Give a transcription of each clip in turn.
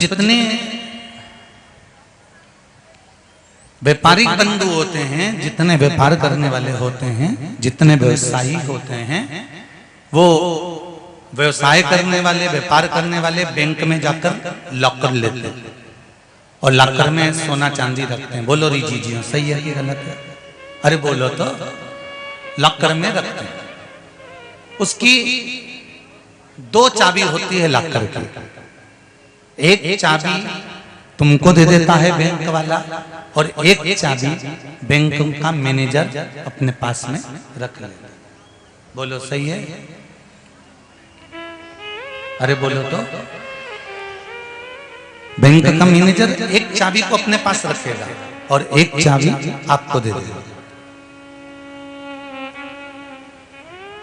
जितने व्यापारिक बंधु होते हैं, जितने व्यापार करने वाले होते हैं, जितने व्यवसायी होते हैं, वो व्यवसाय करने वाले, व्यापार करने वाले बैंक में जाकर लॉकर लेते हैं और लॉकर में सोना चांदी रखते हैं। बोलो री जी सही है कि गलत है? अरे बोलो तो। लॉकर में रखते हैं। उसकी दो चाबी होती है लॉकर की। एक चाबी तुमको दे देता है बैंक वाला और एक चाबी बैंक का मैनेजर अपने पास में रख लेता है। बोलो सही है? अरे बोलो तो। बैंक का मैनेजर एक चाबी को अपने पास रखेगा और एक चाबी आपको दे देगा।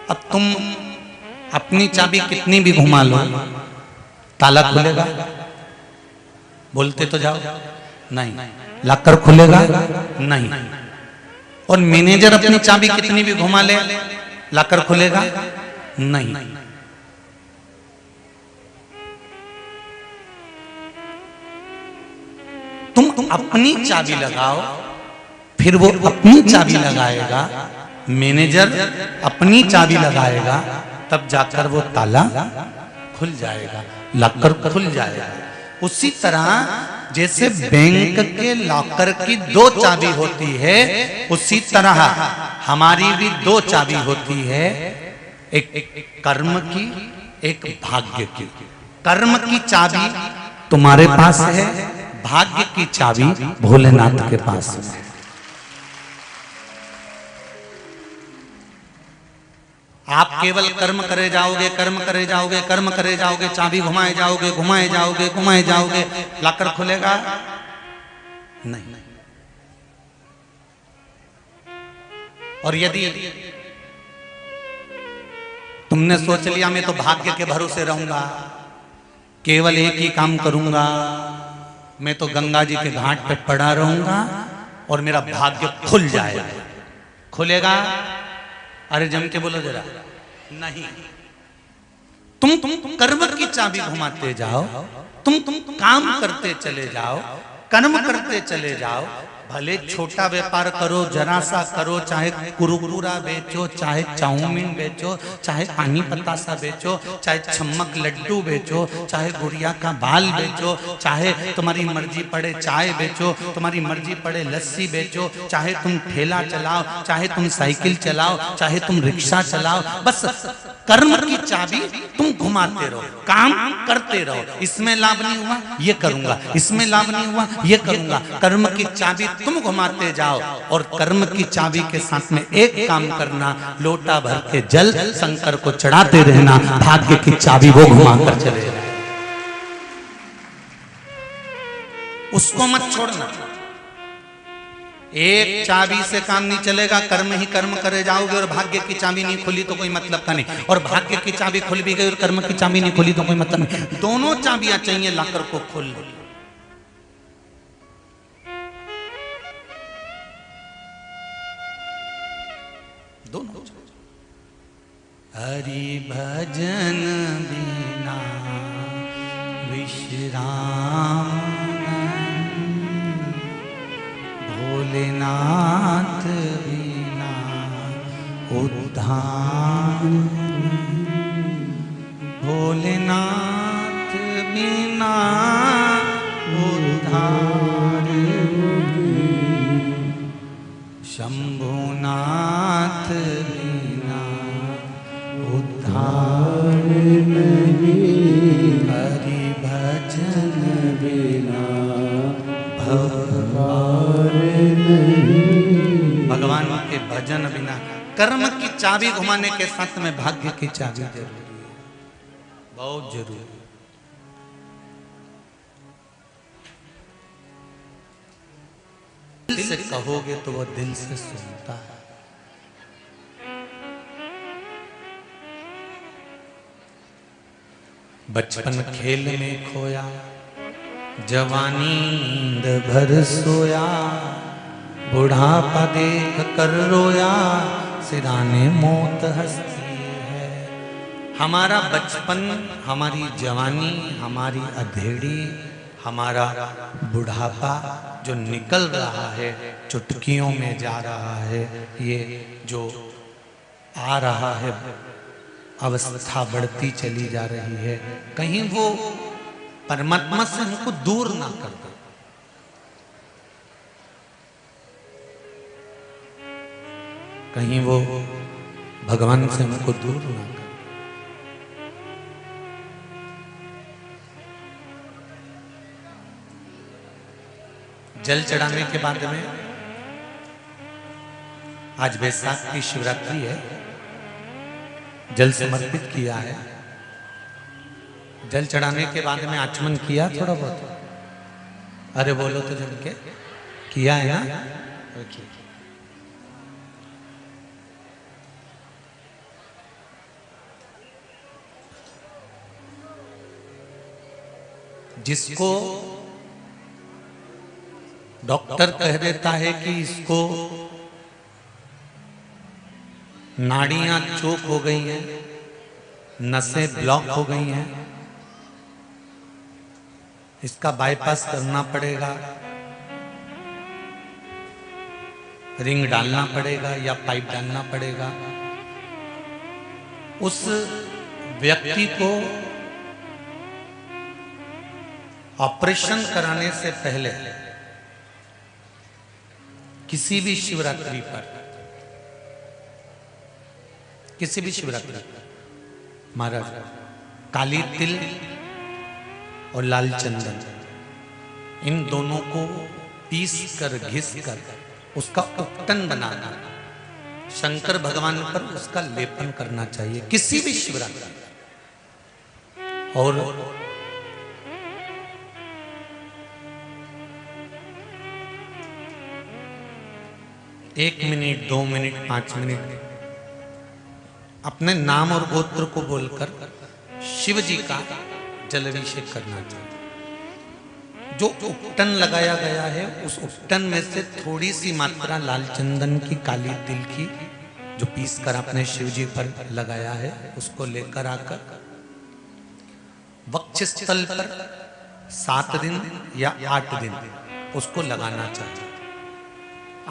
अब तुम अपनी चाबी कितनी भी घुमा लो, ताला खुलेगा? बोलते तो जाओ। नहीं। लॉकर खुलेगा? नहीं। और मैनेजर अपनी चाबी कितनी भी घुमा ले, लॉकर खुलेगा? नहीं। तुम अपनी चाबी लगाओ, फिर वो अपनी चाबी लगाएगा, मैनेजर अपनी चाबी लगाएगा, तब जाकर वो ताला खुल जाएगा, लॉकर खुल जाएगा। उसी तरह जैसे बैंक के लॉकर की दो चाबी होती है, उसी तरह हमारी भी दो चाबी होती है, एक कर्म की, एक भाग्य की। कर्म की चाबी तुम्हारे पास है, भाग्य की चाबी भोलेनाथ के पास है। आप केवल कर्म करे जाओगे, कर्म करे जाओगे, कर्म करे जाओगे, चाबी घुमाए जाओगे, घुमाए जाओगे, घुमाए जाओगे, लॉकर खुलेगा? नहीं। और यदि तुमने सोच लिया मैं तो भाग्य के भरोसे रहूंगा, केवल एक ही काम करूंगा, मैं तो गंगा जी के घाट पे पड़ा रहूंगा और मेरा भाग्य खुल जाएगा, खुलेगा? अरे जम के बोलो जरा। नहीं। तुम कर्म की चाबी घुमाते जाओ, तुम काम करते चले जाओ, कर्म करते चले जाओ, भले छोटा व्यापार करो, जरा सा करो, चाहे कुरकुरा बेचो, चाहे चाउमीन बेचो, चाहे पानी पतासा बेचो, चाहे छम्मक लड्डू बेचो, चाहे गुड़िया का बाल बेचो, चाहे तुम्हारी मर्जी पड़े चाय बेचो, तुम्हारी मर्जी पड़े लस्सी बेचो, चाहे तुम ठेला चलाओ, चाहे तुम साइकिल चलाओ, चाहे तुम रिक्शा चलाओ, बस कर्म की चाबी तुम घुमाते रहो, काम करते रहो। इसमें लाभ नहीं हुआ ये करूंगा, इसमें लाभ नहीं हुआ ये करूंगा। कर्म की चाबी तुम घुमाते जाओ और कर्म की चाबी के साथ में एक काम करना, लोटा भर के जल शंकर को चढ़ाते रहना, भाग्य की चाबी वो घुमाकर चले जाए। उसको मत छोड़ना। एक चाबी से काम नहीं चलेगा, कर्म ही कर्म करे जाओगे और भाग्य की चाबी नहीं खुली तो कोई मतलब का नहीं, और भाग्य की चाबी खुल भी गई और कर्म की चाबी नहीं खुली तो कोई मतलब नहीं। दोनों चाबियां चाहिए लॉकर को खोल। दोनों। हरि भजन बिना विश्राम, भोलेनाथ बिना उद्धार, भोलेनाथ बिना उद्धार, शंभुनाथ बिना उद्धार नहीं, हरि भजन बिना भगवान नहीं। भगवान के भजन बिना, कर्म की चाबी घुमाने के साथ में भाग्य की चाबी जरूरी है, बहुत जरूरी। दिल से कहोगे तो वो दिल से सुनता है। बचपन खेल में खोया, जवानी नींद भर सोया, बुढ़ापा देख कर रोया, सिराने मौत हंसती है। हमारा बचपन, हमारी जवानी, हमारी अधेड़ी, हमारा बुढ़ापा जो निकल रहा है, चुटकियों में जा रहा है, ये जो आ रहा है, अवस्था बढ़ती चली जा रही है, कहीं वो परमात्मा से हमको दूर ना कर दे। कहीं वो भगवान से हमको दूर ना कर। जल चढ़ाने के बाद में, आज बैसाख की शिवरात्रि है, जल समर्पित किया है। जल चढ़ाने के बाद में आचमन किया थोड़ा बहुत? अरे बोलो तो जम के किया है ना? जिसको डॉक्टर कह देता है कि इसको नाड़ियां चोक हो गई हैं, नसें ब्लॉक हो गई हैं, इसका बाईपास करना पड़ेगा, रिंग डालना पड़ेगा या पाइप डालना पड़ेगा, उस व्यक्ति को ऑपरेशन कराने से पहले किसी भी शिवरात्रि पर, किसी भी शिवरात्रि पर महाराज काली तिल और लाल चंदन, इन दोनों को पीस कर घिस कर उसका उपटन बनाना, शंकर भगवान पर उसका लेपन करना चाहिए किसी भी शिवरात्रि। और 1 मिनट, 2 मिनट, 5 मिनट अपने नाम और गोत्र को बोलकर शिव जी का जलाभिषेक करना चाहिए। जो उपटन लगाया गया है, उस उपटन में से थोड़ी सी मात्रा लाल चंदन की, काली तिल की, जो पीस कर अपने शिव जी पर लगाया है, उसको लेकर आकर वक्षस्थल पर 7 दिन या 8 दिन उसको लगाना चाहिए।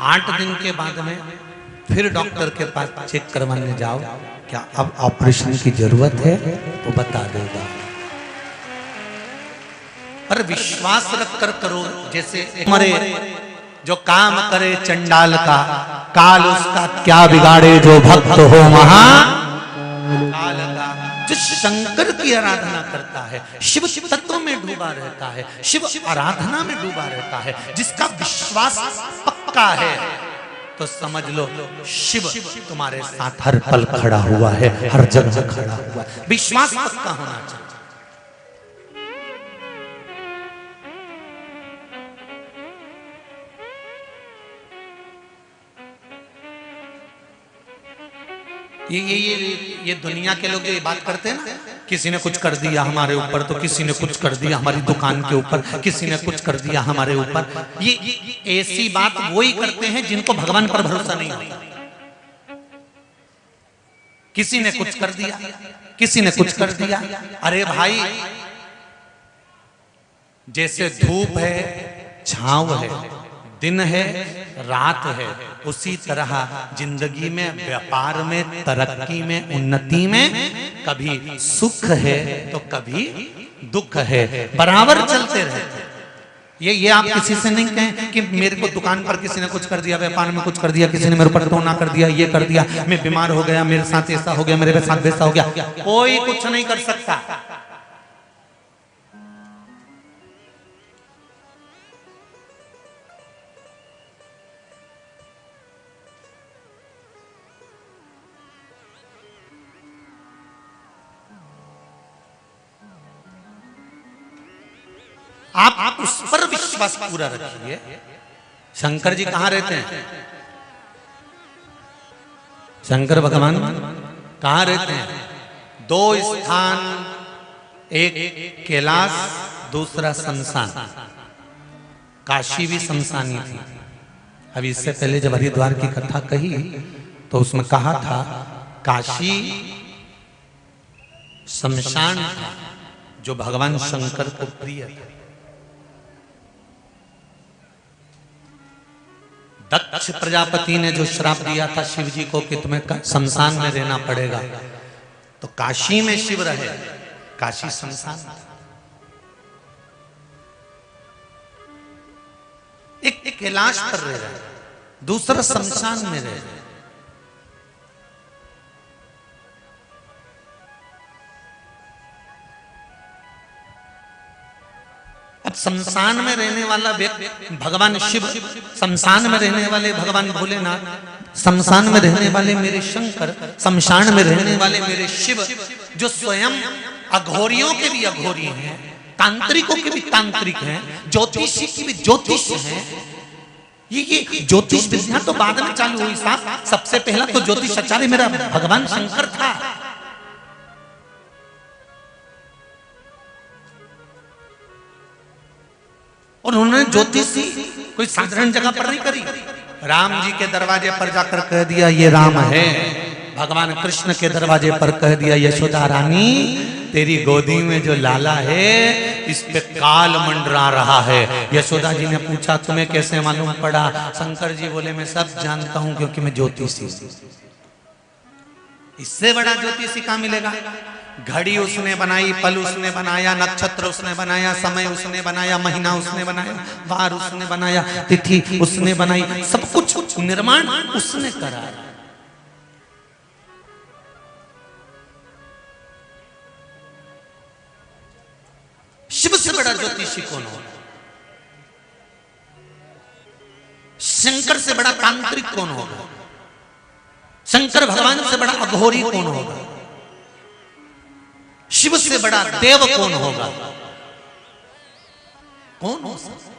8 दिन के बाद में फिर डॉक्टर के पास चेक करवाने जाओ, क्या अब ऑपरेशन की जरूरत है, तो बता देगा। पर विश्वास रख कर करो। जैसे मरे जो काम करे चंडाल का, काल उसका क्या बिगाड़े जो भक्त हो महाकाल का। जो शंकर की आराधना करता है, शिव तत्व में डूबा रहता है, शिव आराधना में डूबा रहता है, जिसका विश्वास पक्का है, तो समझ लो शिव तुम्हारे साथ हर पल खड़ा हुआ है, हर जगह खड़ा हुआ है। विश्वास पक्का होना चाहिए। ये दुनिया के लोग जो ये बात करते हैं ना, किसी ने कुछ कर दिया हमारे ऊपर, तो किसी ने कुछ कर दिया हमारी दुकान के ऊपर, किसी ने कुछ कर दिया हमारे ऊपर, ये ऐसी बात वही करते हैं जिनको भगवान पर भरोसा नहीं होता। किसी ने कुछ कर दिया, किसी ने कुछ कर दिया। अरे भाई, जैसे धूप है, छांव है, दिन है, रात है, उसी तरह जिंदगी में, व्यापार में, तरक्की में, उन्नति में कभी सुख है तो कभी दुख है, बराबर चलते रहते। ये आप किसी से नहीं कहें कि मेरे को दुकान पर किसी ने कुछ कर दिया, व्यापार में कुछ कर दिया, किसी ने मेरे ऊपर टोना कर दिया, ये कर दिया, मैं बीमार हो गया, मेरे साथ ऐसा हो गया, मेरे साथ वैसा हो गया। कोई कुछ नहीं कर सकता। आप उस पर विश्वास पूरा रखिए। शंकर जी कहां रहते हैं? शंकर भगवान कहां रहते हैं? 2 स्थान, एक कैलाश, दूसरा शमशान। काशी भी शमशानी थी। अभी इससे पहले जब हरिद्वार की कथा कही तो उसमें कहा था काशी शमशान था जो भगवान शंकर को प्रिय था। दक्ष प्रजापति ने जो श्राप दिया था शिव जी को कि तुम्हें शमशान में रहना पड़ेगा, तो काशी में शिव रहे, काशी शमशान था। एक कैलाश पर रह रहे, दूसरा शमशान में रह रहे। अब शमशान में रहने वाला व्यक्ति भगवान शिव, शमशान में रहने वाले भगवान भोलेनाथ, शमशान में रहने वाले मेरे शंकर, शमशान में रहने वाले मेरे शिव, जो स्वयं अघोरियों के भी अघोरी हैं, तांत्रिकों के भी तांत्रिक हैं, ज्योतिषी की भी ज्योतिष हैं। ये ज्योतिष विद्या तो बाद में चालू हुई साहब, सबसे पहला तो ज्योतिष आचार्य मेरा भगवान शंकर था। और उन्होंने ज्योतिषी कोई साधारण जगह पर नहीं करी, राम जी के दरवाजे पर जाकर कह दिया ये राम है, भगवान कृष्ण के दरवाजे पर कह दिया यशोदा रानी तेरी गोदी में जो लाला है इस पे काल मंडरा रहा है। यशोदा जी ने पूछा तुम्हें कैसे मालूम पड़ा? शंकर जी बोले मैं सब जानता हूं क्योंकि मैं ज्योतिषी। इससे बड़ा ज्योतिषी कहां मिलेगा? घड़ी उसने बनाई, पल उसने बनाया, नक्षत्र उसने बनाया, समय उसने बनाया, महीना उसने बनाया, वार उसने बनाया, तिथि उसने बनाई, सब कुछ निर्माण उसने करा। शिव से बड़ा ज्योतिषी कौन होगा? शंकर से बड़ा तांत्रिक कौन होगा? शंकर भगवान से बड़ा अघोरी कौन होगा? शिव से बड़ा देव कौन होगा? कौन हो सकता?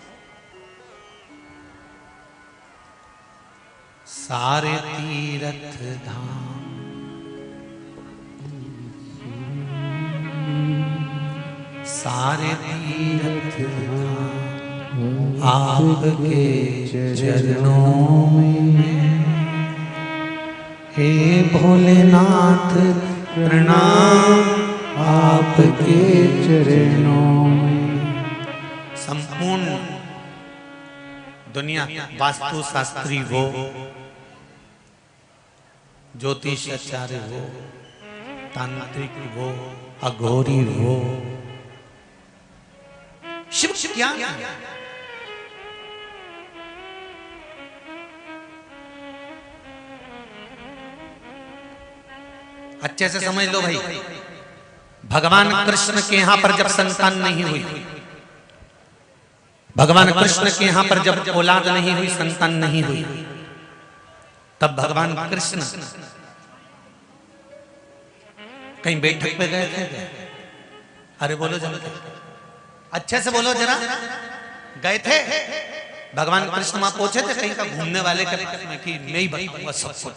सारे तीर्थ धाम सारे तीर्थ धाम आपके चरणों में, हे भोलेनाथ प्रणाम आपके चरणों में। संपूर्ण दुनिया वास्तु शास्त्री हो, ज्योतिष आचार्य हो, तांत्रिक हो, अघोरी हो, शिव क्या अच्छे से समझ लो भाई। भगवान कृष्ण के यहां पर जब संतान नहीं हुई, भगवान कृष्ण के यहां पर जब औलाद नहीं हुई, संतान नहीं हुई, तब भगवान कृष्ण कहीं बैठक पे गए थे? अरे बोलो जरा, अच्छे से बोलो जरा। गए थे? भगवान कृष्ण वहां पहुंचे थे कहीं का घूमने वाले के कि मैं ही बताऊंगा सब कुछ।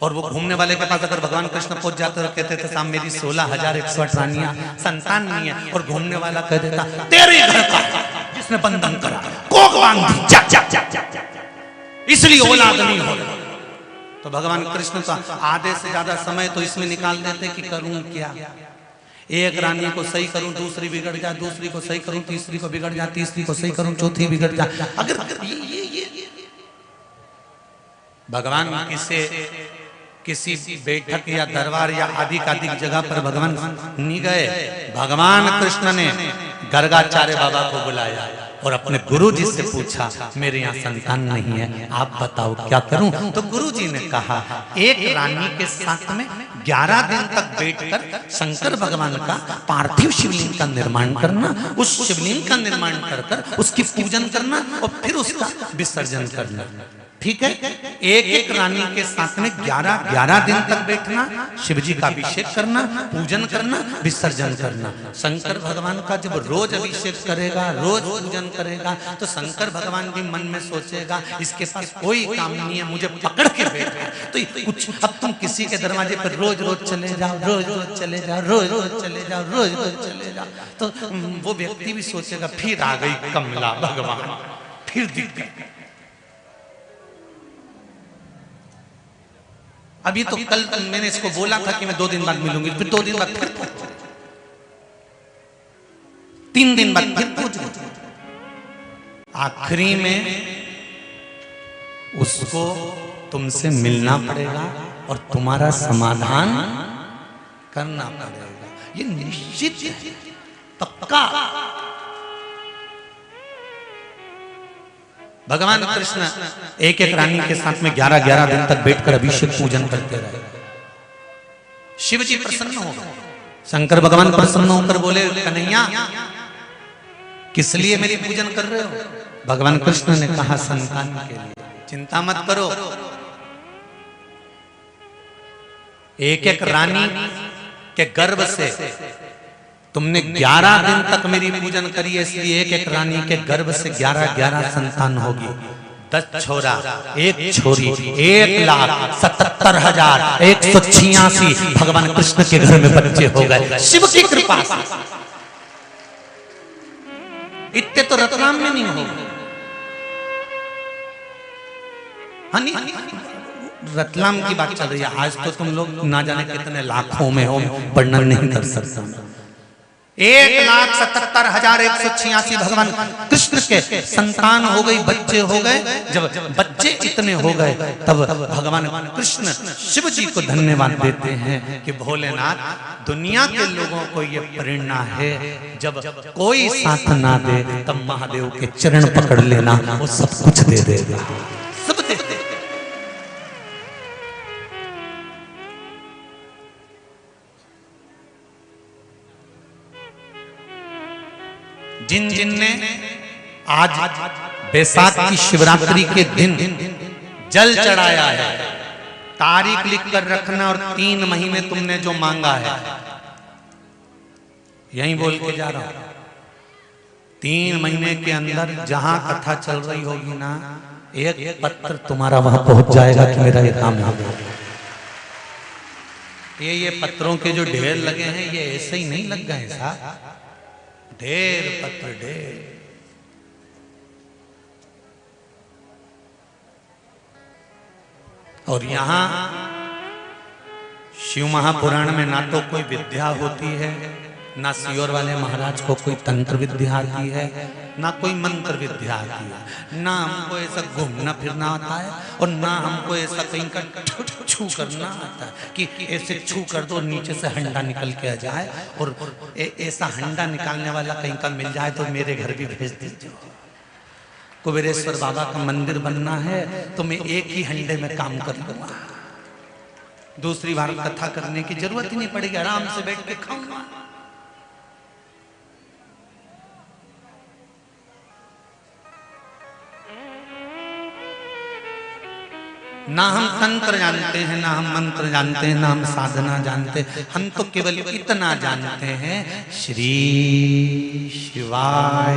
और वो घूमने वाले के पास अगर भगवान कृष्ण पहुंच जाते तो कहते थे साहब मेरी 16,108 रानियां, संतान नहीं है। और घूमने वाला कह देता तेरे घर का जिसने बंधन करा कोक बांध दी, जा जा जा जा जा, इसलिए औलाद नहीं हो। तो भगवान कृष्ण तो आधे से ज्यादा समय तो इसमें निकाल देते कि करूं क्या, एक रानी को सही करूं दूसरी बिगड़ जाए, दूसरी को सही करूं तीसरी को बिगड़ जाए, तीसरी को सही करूं चौथी बिगड़ जाए। अगर ये भगवान किसी बैठक या दरबार या आदि कादिक जगह पर भगवान नहीं गए। भगवान कृष्ण ने गर्गाचार्य बाबा को बुलाया और अपने गुरु जी से पूछा मेरे यहाँ संतान नहीं है, आप बताओ क्या करूं? तो गुरु जी ने कहा एक रानी के साथ में 11 दिन तक बैठकर शंकर भगवान का पार्थिव शिवलिंग का निर्माण करना, उस शिवलिंग का निर्माण कर उसकी पूजन करना और फिर उसका विसर्जन करना। ठीक है, एक एक रानी के साथ में 11 दिन तक बैठना, शिव जी का अभिषेक करना, पूजन करना, विसर्जन करना। शंकर भगवान का जब रोज अभिषेक करेगा, रोज पूजन करेगा, तो शंकर भगवान भी मन में सोचेगा इसके पास कोई काम नहीं है, मुझे पकड़ के बैठा। तो कुछ अब तुम किसी के दरवाजे पर रोज रोज चले जाओ, रोज रोज चले जाओ, रोज रोज चले जाओ, रोज रोज चले जाओ, तो वो व्यक्ति भी सोचेगा फिर आ गई कमला भगवान, फिर दिख गई। अभी तो कल मैंने इसको बोला था कि मैं 2 दिन बाद मिलूंगी, फिर 2 दिन बाद फिर 3 दिन बाद फिर पूछ। आखिरी में उसको तुमसे मिलना पड़ेगा और तुम्हारा समाधान करना पड़ेगा। ये निश्चित है, पक्का। भगवान कृष्ण एक एक रानी के साथ में 11-11 दिन तक बैठकर अभिषेक पूजन करते रहे। शिव जी प्रसन्न हो गए। शंकर भगवान प्रसन्न होकर बोले, कन्हैया किस लिए मेरी पूजन कर रहे हो? भगवान कृष्ण ने कहा, संतान के लिए। चिंता मत करो, एक एक रानी के गर्भ से तुमने 11 दिन तक मेरी पूजन करी है, इसलिए एक एक रानी के गर्भ से 11-11 संतान होगी। 10 छोरा 1 छोरी, 1,77,186 भगवान कृष्ण के घर में बच्चे हो गए शिव की कृपा से। इतने तो रतलाम में नहीं होगा। रतलाम की बात चल रही है। आज तो तुम लोग ना जाने कितने लाखों में हो, वर्णन नहीं कर सकता। 1,77,186 भगवान कृष्ण के संतान हो गई, बच्चे हो गए। जब बच्चे इतने हो गए तब भगवान कृष्ण शिव जी को धन्यवाद देते हैं कि भोलेनाथ, दुनिया के लोगों को ये प्रेरणा है, जब कोई साथ ना दे तब महादेव के चरण पकड़ लेना, वो सब कुछ दे देगा, सब दे देगा। जिन जिन ने आज बैसाख की शिवरात्रि के दिन जल चढ़ाया है, तारीख लिख कर रखना और 3 महीने तुमने जो मांगा है, यही बोल के जा रहा हूं, 3 महीने के अंदर जहां कथा चल रही होगी ना, एक पत्र तुम्हारा वहां पहुंच जाएगा कि मेरा ये काम हो गया। ये पत्रों के जो ढेर लगे हैं, ये ऐसे ही नहीं लग गए साहब, ढेर पत्र ढेर। और यहां शिव महापुराण में ना तो कोई विद्या होती है, ना सियोर वाले महाराज को कोई तंत्र विद्या आती है, ना कोई मंत्र विद्या आती है, ना हमको ऐसा घूमना फिरना आता है, और ना हमको ऐसा कहीं का छू करना आता है कि ऐसे छू कर दो नीचे से हंडा निकल के आ जाए, और ऐसा हंडा निकालने वाला कहीं का मिल जाए तो मेरे घर भी भेज दीजिए। कुबेरेश्वर बाबा का मंदिर बनना है तो मैं एक ही हंडे में काम कर लूंगा, दूसरी बार कथा करने की जरूरत ही नहीं पड़ेगी, आराम से बैठ के खाऊंगा। ना हम तंत्र जानते हैं, ना हम मंत्र जानते हैं, ना हम साधना जानते हैं, हम तो केवल इतना जानते हैं, श्री शिवाय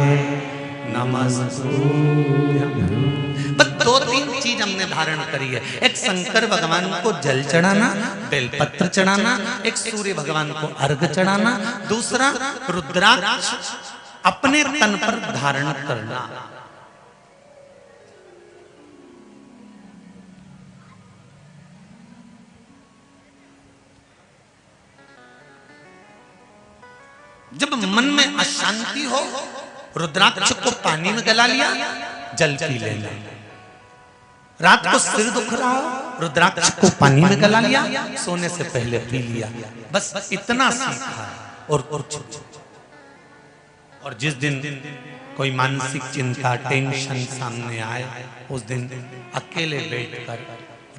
नमस्तुभ्यं। बस 2-3 चीज हमने धारण करी है। एक शंकर भगवान को जल चढ़ाना, बेलपत्र चढ़ाना, एक सूर्य भगवान को अर्घ चढ़ाना, दूसरा रुद्राक्ष अपने तन पर धारण करना। जब मन में अशांति हो, रुद्राक्ष को पानी में गला लिया, जल पी लेना। रात को सिर दुख रहा हो, रुद्राक्ष को पानी में गला लिया, सोने से पहले पी लिया। बस इतना सीखा। और जिस दिन कोई मानसिक चिंता, टेंशन सामने आए, उस दिन अकेले बैठकर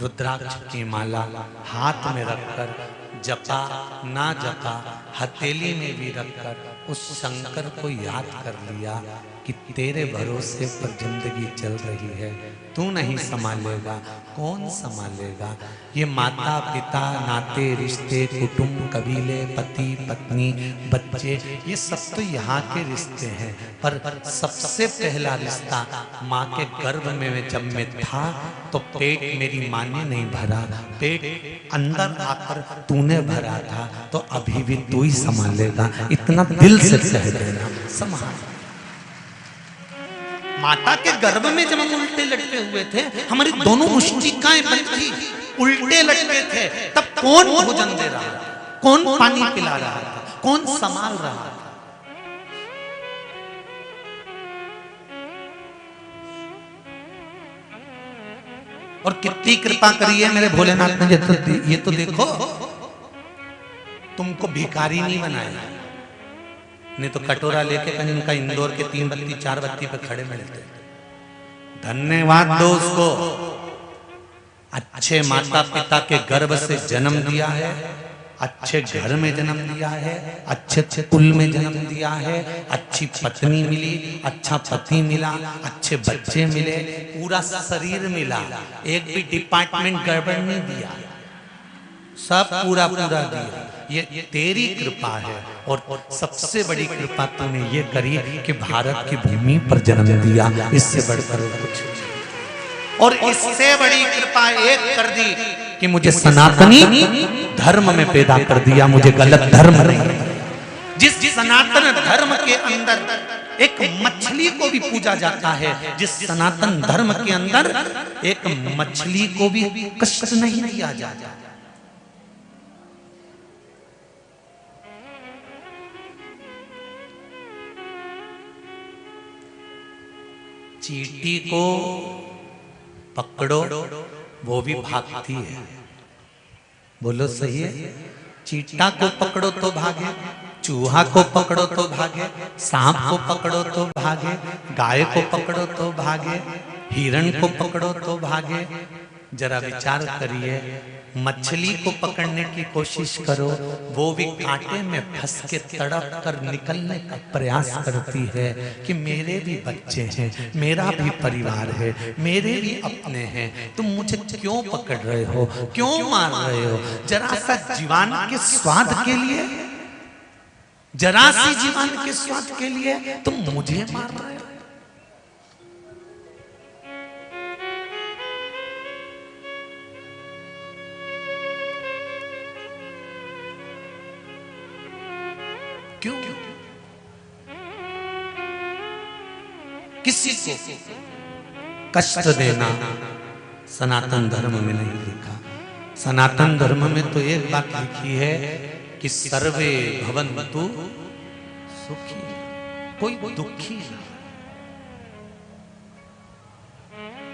रुद्राक्ष की माला हाथ में रखकर, जपा ना जपा हथेली में भी रखकर उस शंकर को याद कर लिया कि तेरे भरोसे पर जिंदगी चल रही है, तू नहीं संभालेगा, कौन संभालेगा? ये माता पिता, नाते रिश्ते, कुटुंब, कबीले, पति पत्नी, बच्चे, ये सब तो यहाँ के रिश्ते हैं, पर सबसे पहला रिश्ता माँ के गर्भ में जब मैं था तो पेट मेरी माँ ने नहीं भरा, पेट अंदर आकर तूने भरा था, तो अभी भी तू ही संभालेगा, इतना दिल से कह देना, संभाल। माता के गर्भ में जब हम उल्टे लटके हुए थे, हमारी दोनों मुष्टिकाएं बंद थी, उल्टे लटके थे, तब कौन भोजन दे रहा था, कौन पानी पिला रहा था, कौन संभाल रहा था? और कितनी कृपा करी है मेरे भोलेनाथ ने। ये तो देखो, तुमको भिखारी नहीं बनाया, नहीं तो कटोरा लेके कहीं इनका इंदौर के 3 बत्ती 4 बत्ती पे खड़े मिलते। धन्यवाद दो उसको, अच्छे माता पिता के गर्भ से जन्म दिया है, अच्छे घर में जन्म दिया है, अच्छे कुल में जन्म दिया है, अच्छी पत्नी मिली, अच्छा पति मिला, अच्छे बच्चे मिले, पूरा शरीर मिला, एक भी डिपार्टमेंट गड़बड़ नहीं दिया, सब पूरा पूरा दिया। ये तेरी कृपा है। और सबसे बड़ी कृपा तूने ये करी कि भारत की भूमि पर जन्म दिया, इससे बढ़कर कुछ। और इससे बड़ी कृपा एक कर दी कि मुझे सनातनी धर्म में पैदा कर दिया, मुझे गलत धर्म नहीं। जिस सनातन धर्म के अंदर एक मछली को भी पूजा जाता है, जिस सनातन धर्म के अंदर एक मछली को भी कष्ट नहीं दिया जाता। चींटी को पकड़ो वो भी भागती है, बोलो सही है। चींटा को पकड़ो तो भागे, चूहा को पकड़ो तो भागे, सांप को पकड़ो तो भागे, गाय को पकड़ो तो भागे, हिरण को पकड़ो तो भागे। जरा विचार करिए, मछली को पकड़ने की कोशिश करो, वो भी कांटे में फंस के तड़प कर निकलने का प्रयास करती है कि मेरे भी बच्चे हैं, मेरा भी परिवार है, मेरे भी अपने हैं, तुम मुझे क्यों पकड़ रहे हो, क्यों मार रहे हो? जरा सा जीवन के स्वाद के लिए, जरा सी जीवन के स्वाद के लिए तुम मुझे मार रहे हो। क्यों? किसी को कष्ट देना सनातन धर्म में नहीं लिखा। सनातन धर्म में तो एक बात लिखी है कि सर्वे भवन्तु सुखी, कोई दुखी ना।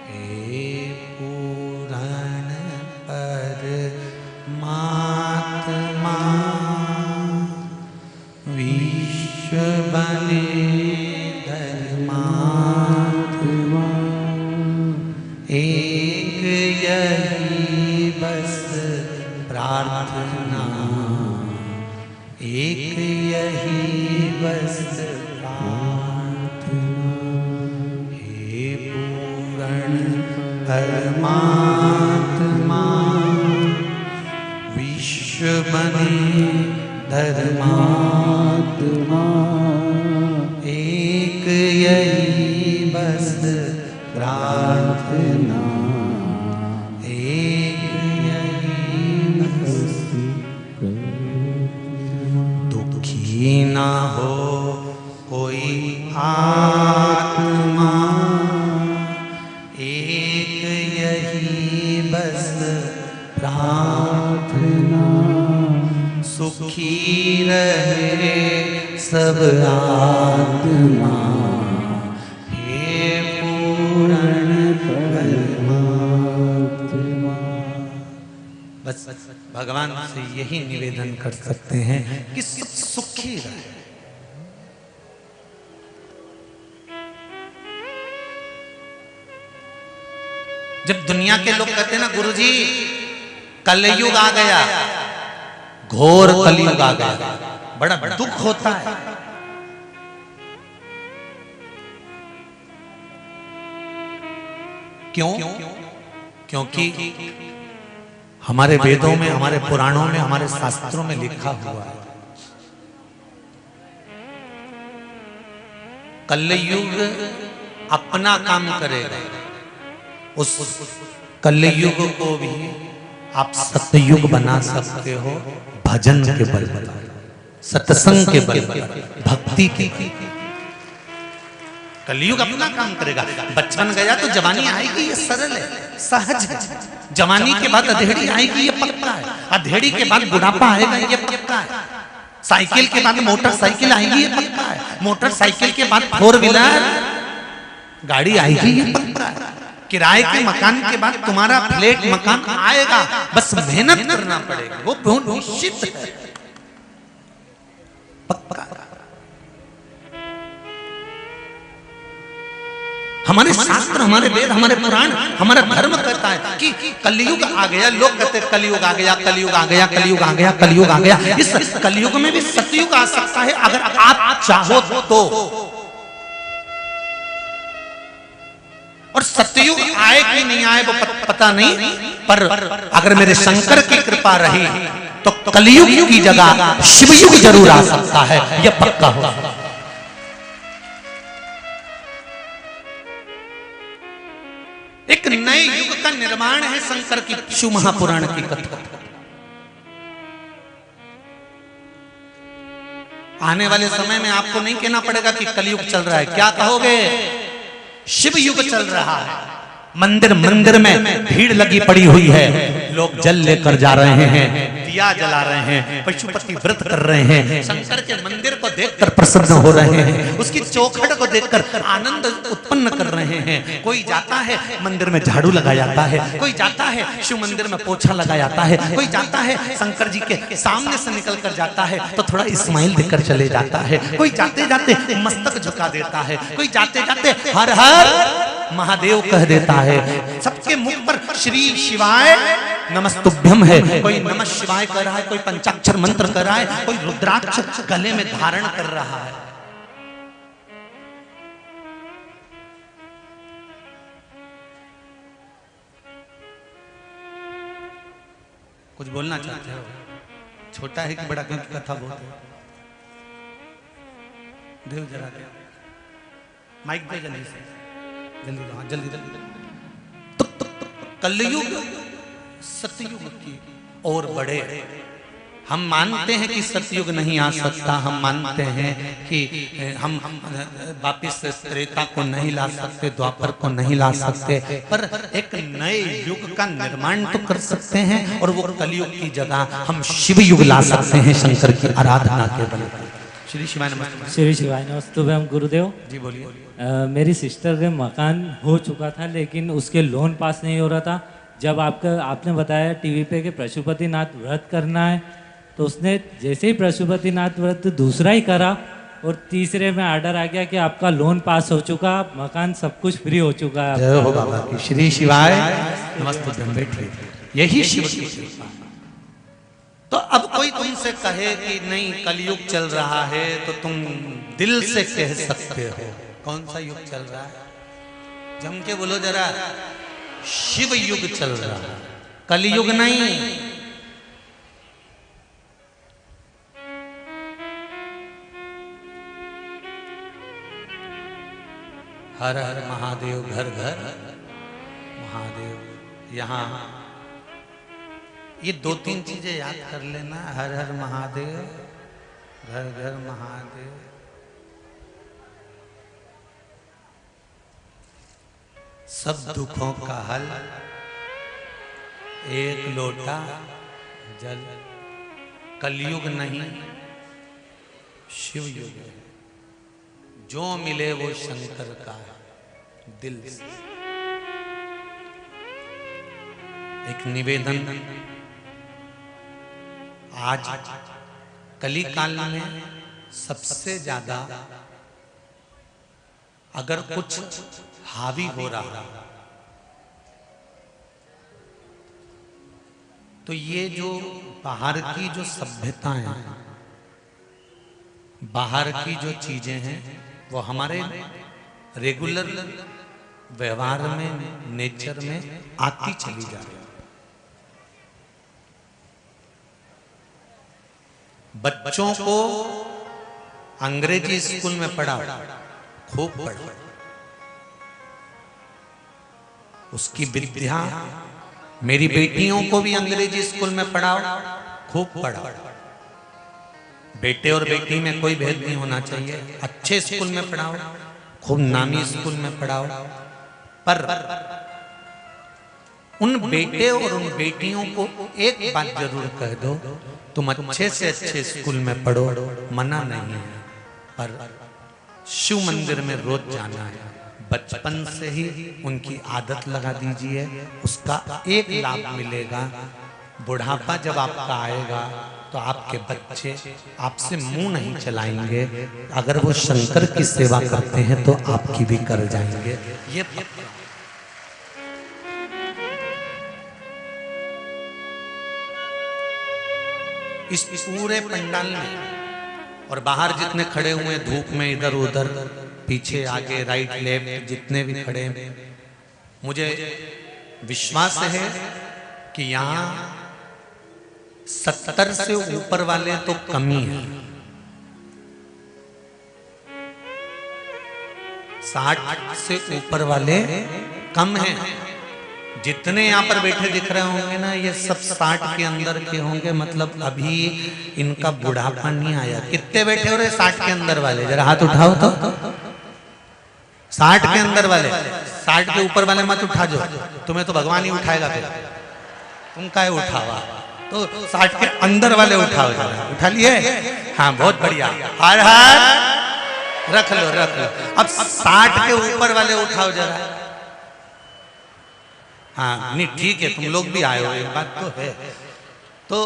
हे पुराण परमात्मा विश्व बने धर्मात्मा, एक यही बस प्रार्थना, एक यही बस प्रार्थना। हे पूर्ण परमात्मा विश्व बने धर्मात्मा, एक यही बस प्रार्थना, एक यही बस। दुखी ना हो कोई आत्मा, एक यही बस प्रार्थना, सुखी रहे सब आत्मा। हे पूर्ण परमात्मा। बस भगवान से यही निवेदन कर सकते हैं कि सब सुखी रहे। जब दुनिया के लोग कहते हैं ना गुरुजी कलयुग आ गया, घोर कलयुग आ गया, बड़ा दुख होता है। क्यों? क्योंकि हमारे वेदों में, हमारे पुराणों में, हमारे शास्त्रों में लिखा हुआ है कलयुग अपना काम करेगा। उस कलयुग को भी आप सतयुग बना सकते हो भजन के बल पर, सत्संग के बल पर, भक्ति के। कलयुग अपना काम करेगा। बचपन गया तो जवानी आएगी, ये सरल है, सहज है। जवानी के बाद अधेड़ी आएगी, ये पक्का है। अधेड़ी के बाद बुढ़ापा आएगा, ये पक्का है। साइकिल के बाद मोटरसाइकिल आएगी, ये पक्का है। मोटरसाइकिल के बाद 4 व्हीलर गाड़ी आएगी, ये पक्का है। किराए के मकान के बाद तुम्हारा फ्लैट मकान आएगा, बस मेहनत करना पड़ेगा, वो बहुत निश्चित है, पक्का। हमारे शास्त्र, हमारे वेद, हमारे पुराण, हमारा धर्म कहता है कि कलयुग आ गया। लोग कहते हैं कलयुग आ गया, कलयुग आ गया, कलयुग आ गया, कलयुग आ गया। इस कलयुग में भी सतयुग आ सकता है अगर आप चाहो तो। और सतयुग आए कि नहीं आए वो पता नहीं, पर अगर मेरे शंकर की कृपा रही तो कलयुग की जगह शिवयुग जरूर आ सकता है, यह पक्का हो। एक नए युग का निर्माण है शंकर की शिव महापुराण की कथा। आने वाले समय में आपको नहीं कहना पड़ेगा कि कलयुग चल रहा है, क्या कहोगे? शिव युग चल रहा है। मंदिर मंदिर में भीड़ लगी पड़ी हुई है, लोग जल लेकर जा रहे हैं, दिया जला रहे हैं, पशुपति व्रत कर रहे हैं, शंकर के मंदिर को देखकर प्रसन्न हो रहे हैं, उसकी चौखट को देखकर आनंद उत्पन्न कर रहे हैं। कोई जाता है मंदिर में झाड़ू लगा जाता है, कोई जाता है शिव मंदिर में पोछा लगा जाता है, कोई जाता है शंकर जी के सामने से निकल कर जाता है तो थोड़ा इस्माइल देकर चले जाता है, कोई जाते जाते मस्तक झुका देता है, कोई जाते जाते हर हर महादेव कह देता है। सबके मुख पर श्री शिवाय नमस्तुभ्यम है, कोई नमः शिवाय कह रहा है, कोई पंचाक्षर मंत्र कर रहा है, कोई रुद्राक्ष गले में धारण कर रहा है। कुछ बोलना चाहते हो? छोटा है कि बड़ा? क्योंकि कथा बहुत है। देव जरा दे माइक पे, जल्दी से जल्दी, हाँ जल्दी जल्दी। तो कलयुग सतयुग की और बढ़े। हम मानते हैं कि सतयुग नहीं आ सकता, हम मानते हैं कि हम वापिस त्रेता को नहीं ला सकते, द्वापर को नहीं ला सकते, पर एक नए युग का निर्माण तो कर सकते हैं। और वो कलयुग की जगह हम शिव युग ला सकते हैं, शंकर की आराधना के बल। श्री शिवाय नमस्ते। श्री शिवाय नमस्ते। हम गुरुदेव जी बोलिए। मेरी सिस्टर के मकान हो चुका था लेकिन उसके लोन पास नहीं हो रहा था। जब आपने बताया टीवी पे कि पशुपतिनाथ व्रत करना है, तो उसने जैसे ही पशुपतिनाथ व्रत दूसरा ही करा और तीसरे में ऑर्डर आ गया कि आपका लोन पास हो चुका, मकान सब कुछ फ्री हो चुका है। जय हो बाबा की। श्री शिवाय नमस्ते। बैठिए, यही शिव की कृपा। तो अब कोई तुमसे कहे कि नहीं कलयुग चल रहा है, तो तुम दिल से कह सकते हो कौन सा युग चल रहा है? जम के बोलो जरा, शिव युग चल रहा है, कलयुग नहीं। हर हर महादेव, घर घर महादेव। यहाँ ये दो तीन चीजें याद कर लेना, हर हर महादेव, घर घर महादेव। सब दुखों का हल, एक लोटा जल। कलयुग नहीं, शिव युग है। जो मिले वो शंकर का है, दिल से। एक निवेदन, आज कली काल में सबसे ज्यादा अगर कुछ हावी हो रहा तो ये जो बाहर की जो सभ्यताएं हैं, बाहर की जो चीजें हैं, वो हमारे रेगुलर व्यवहार में, नेचर में आती चली जा रही है। बच्चों को अंग्रेजी स्कूल में पढ़ा, खूब पढ़ा, उसकी विद्या। मेरी बेटियों को भी अंग्रेजी स्कूल में पढ़ाओ, खूब पढ़ा। बेटे और बेटी में कोई भेद नहीं होना चाहिए। अच्छे स्कूल में पढ़ाओ, खूब नामी स्कूल में पढ़ाओ, पर उन बेटे और उन बेटियों को एक बात जरूर कह दो, तुम अच्छे से अच्छे स्कूल में पढ़ो, मना नहीं है, पर शिव मंदिर में रोज जाना है, बचपन से ही उनकी आदत लगा दीजिए, उसका एक लाभ मिलेगा। बुढ़ापा जब आपका आएगा तो आपके बच्चे आपसे मुंह नहीं चलाएंगे। अगर वो शंकर की सेवा करते हैं तो आपकी भी कर जाएंगे। ये इस पूरे पंडाल में और बाहर जितने खड़े हुए धूप में इधर उधर पीछे आगे राइट लेफ्ट जितने भी खड़े, मुझे विश्वास है कि यहाँ 70 से ऊपर वाले तो कम ही है, 60 से ऊपर वाले कम हैं। जितने यहाँ पर बैठे दिख रहे होंगे ना, ये सब 60 के अंदर के होंगे, मतलब अभी इनका बुढ़ापा नहीं आया। कितने बैठे हो रहे 60 के अंदर वाले? जरा हाथ उठाओ तो। 60 के अंदर वाले, 60 के ऊपर वाले मत उठा जो, तुम्हें तो भगवान ही उठाएगा फिर, तुम काहे उठावा। तो 60 के अंदर वाले उठाओ, जरा उठा लिए? हाँ बहुत बढ़िया, हर हर रख लो रख लो। अब 60 के ऊपर वाले उठाओ जरा। हाँ नहीं ठीक है, तुम लोग भी आए हो, एक बात तो है। तो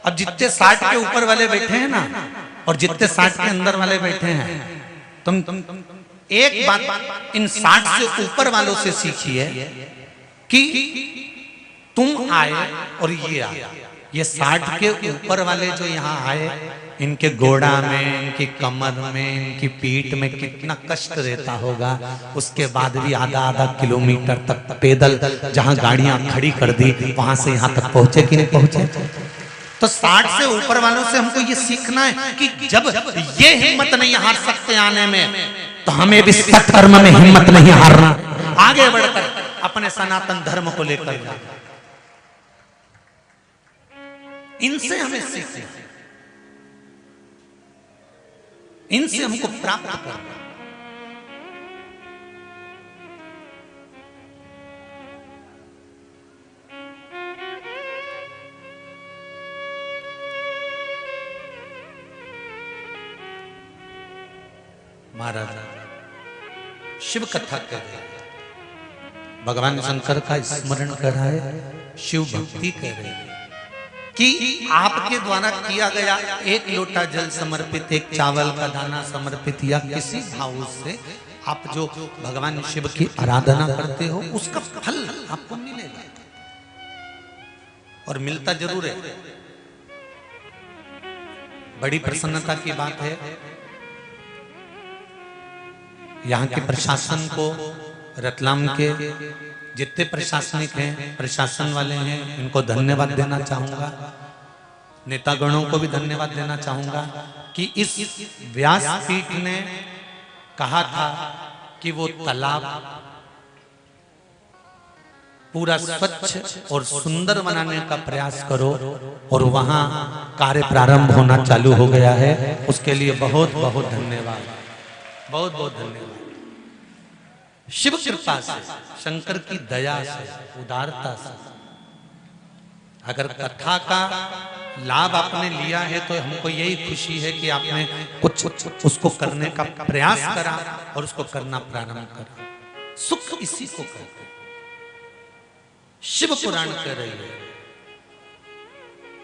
अब जितने 60 के ऊपर वाले बैठे हैं ना और जितने 60 के अंदर वाले बैठे हैं, तुम एक बात इन 60 से ऊपर वालों से सीखिए कि तुम आए और ये आए। ये 60 के ऊपर वाले जो यहाँ आए, इनके गोड़ा में, इनकी कमर में, इनकी पीठ में कितना कष्ट रहता होगा। उसके बाद भी आधा आधा किलोमीटर तक पैदल जहाँ गाड़ियां खड़ी कर दी वहां से यहाँ तक पहुंचे कि नहीं पहुंचे। तो 60 से ऊपर वालों से हमको ये सीखना है कि जब ये हिम्मत नहीं हार सकते आने में, तो हमें भी सत्कर्म में हिम्मत नहीं हारना, आगे बढ़कर अपने सनातन धर्म को लेकर जाना। इनसे हमें सीखना, इनसे हमको प्राप्त करना। महाराज शिव कथा कर रहे, भगवान शंकर का स्मरण कर रहा है, शिव भक्ति कर रहे हैं कि आपके द्वारा किया गया एक लोटा जल समर्पित, एक चावल का दाना समर्पित, या किसी भाव से आप जो भगवान शिव की आराधना करते हो उसका फल आपको मिलेगा, और मिलता जरूर है। बड़ी प्रसन्नता की बात है। यहाँ के प्रशासन को, रतलाम के जितने प्रशासनिक हैं, प्रशासन वाले हैं, इनको धन्यवाद देना चाहूंगा। नेतागणों को भी धन्यवाद देना चाहूंगा कि इस व्यासपीठ ने कहा था कि वो तालाब पूरा स्वच्छ और सुंदर बनाने का प्रयास करो, और वहां कार्य प्रारंभ होना चालू हो गया है। उसके लिए बहुत बहुत धन्यवाद, बहुत बहुत धन्यवाद। शिव कृपा से, शंकर की दया से, उदारता से, अगर कथा का लाभ आपने लिया है तो हमको यही खुशी है कि आपने कुछ उसको करने का प्रयास करा और उसको करना प्रारंभ करा। सुख इसी को कहते हैं। शिव पुराण कह रही है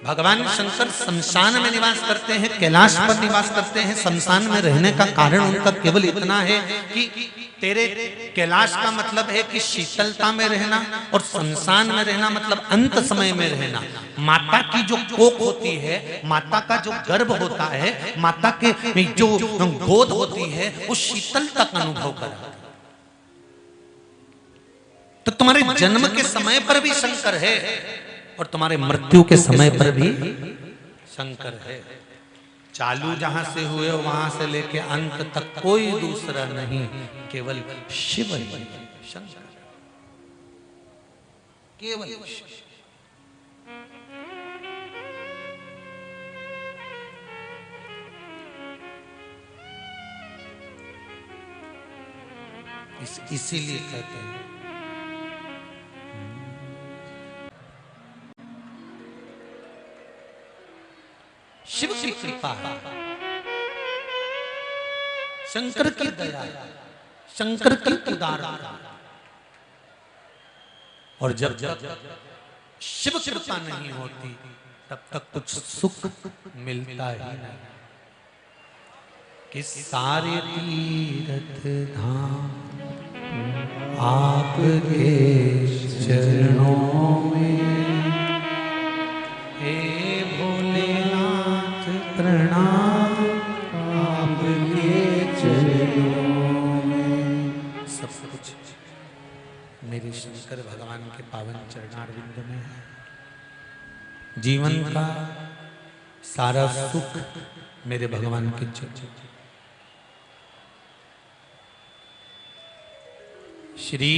भगवान शंकर शमशान में निवास करते हैं, कैलाश पर निवास करते हैं। शमशान में रहने का कारण उनका केवल इतना है कि तेरे कैलाश का मतलब है कि शीतलता में रहना, और शमशान में रहना मतलब अंत समय में रहना। माता की जो कोख होती है, माता का जो गर्भ होता है, माता के जो गोद होती है, वो शीतलता का अनुभव कराती है। तो तुम्हारे जन्म के समय पर भी शंकर है और तुम्हारे मृत्यु के समय पर भी शंकर है। चालू जहां से हुए वहां से लेके अंत तक कोई दूसरा नहीं, केवल शिव ही, शंकर, केवल शिव। इसीलिए कहते हैं शिव की कृपा है, शंकर की दया, शंकर की उदारता। और जब तक शिव कृपा नहीं होती तब तक कुछ सुख मिलता ही नहीं। कि सारे तीर्थ धाम आपके चरणों में, हे भोलेनाथ प्रणाम आपके चरणों में। सब कुछ मेरे शंकर भगवान के पावन चरणारविंद में है। जीवन का सारा सुख मेरे भगवान के चरण। श्री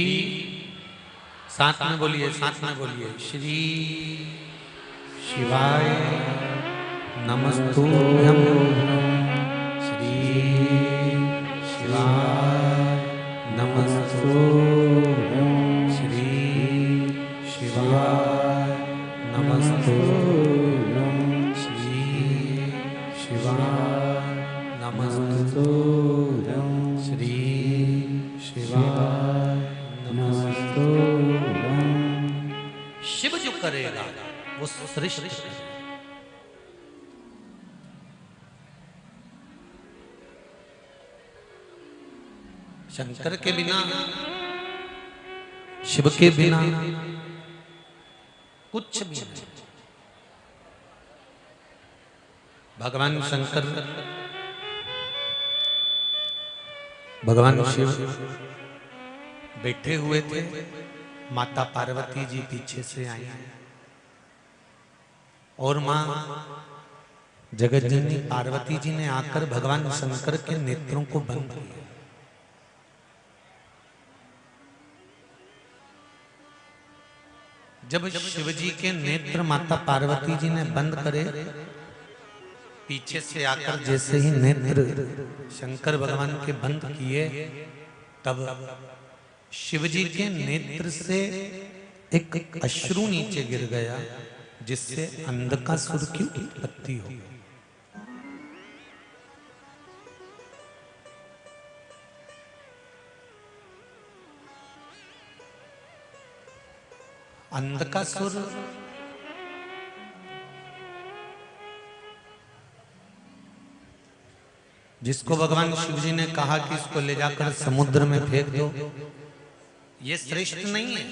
साथ में बोलिए, साथ में बोलिए। श्री शिवाय नमस्तुभ्यं। श्री शिवाय नमस्तुभ्यं। श्री शिवाय नमस्तुभ्यं। श्री शिवाय नमस्तुभ्यं। श्री शिवाय नमस्तुभ्यं। शिव जो करेगा वो श्रेष्ठ करेगा। शंकर के बिना, शिव के बिना कुछ भी नहीं। भगवान शंकर, भगवान शिव बैठे हुए थे, माता पार्वती जी पीछे से आई और मां जगज्जननी पार्वती जी ने आकर भगवान शंकर के नेत्रों को बंद किया। जब शिव जी के नेत्र माता पार्वती जी ने बंद करे, पीछे से आकर जैसे ही नेत्र शंकर भगवान के बंद किए, तब शिव जी के नेत्र से एक अश्रु नीचे गिर गया, जिससे अंधकासुर की उत्पत्ति हो गई। अंधकासुर जिसको भगवान शिव जी ने कहा कि इसको ले जाकर समुद्र में फेंक दो, ये श्रेष्ठ नहीं है।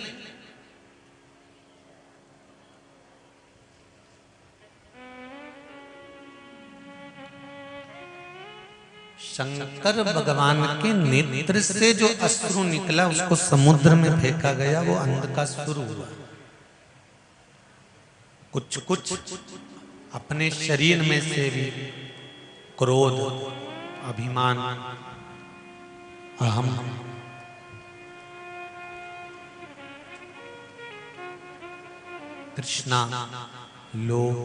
शंकर भगवान के नेत्र से जो अश्रु निकला उसको समुद्र में फेंका गया, वो अंधकासुर हुआ। कुछ कुछ अपने शरीर में से भी क्रोध, अभिमान, अहम, तृष्णा, लोभ,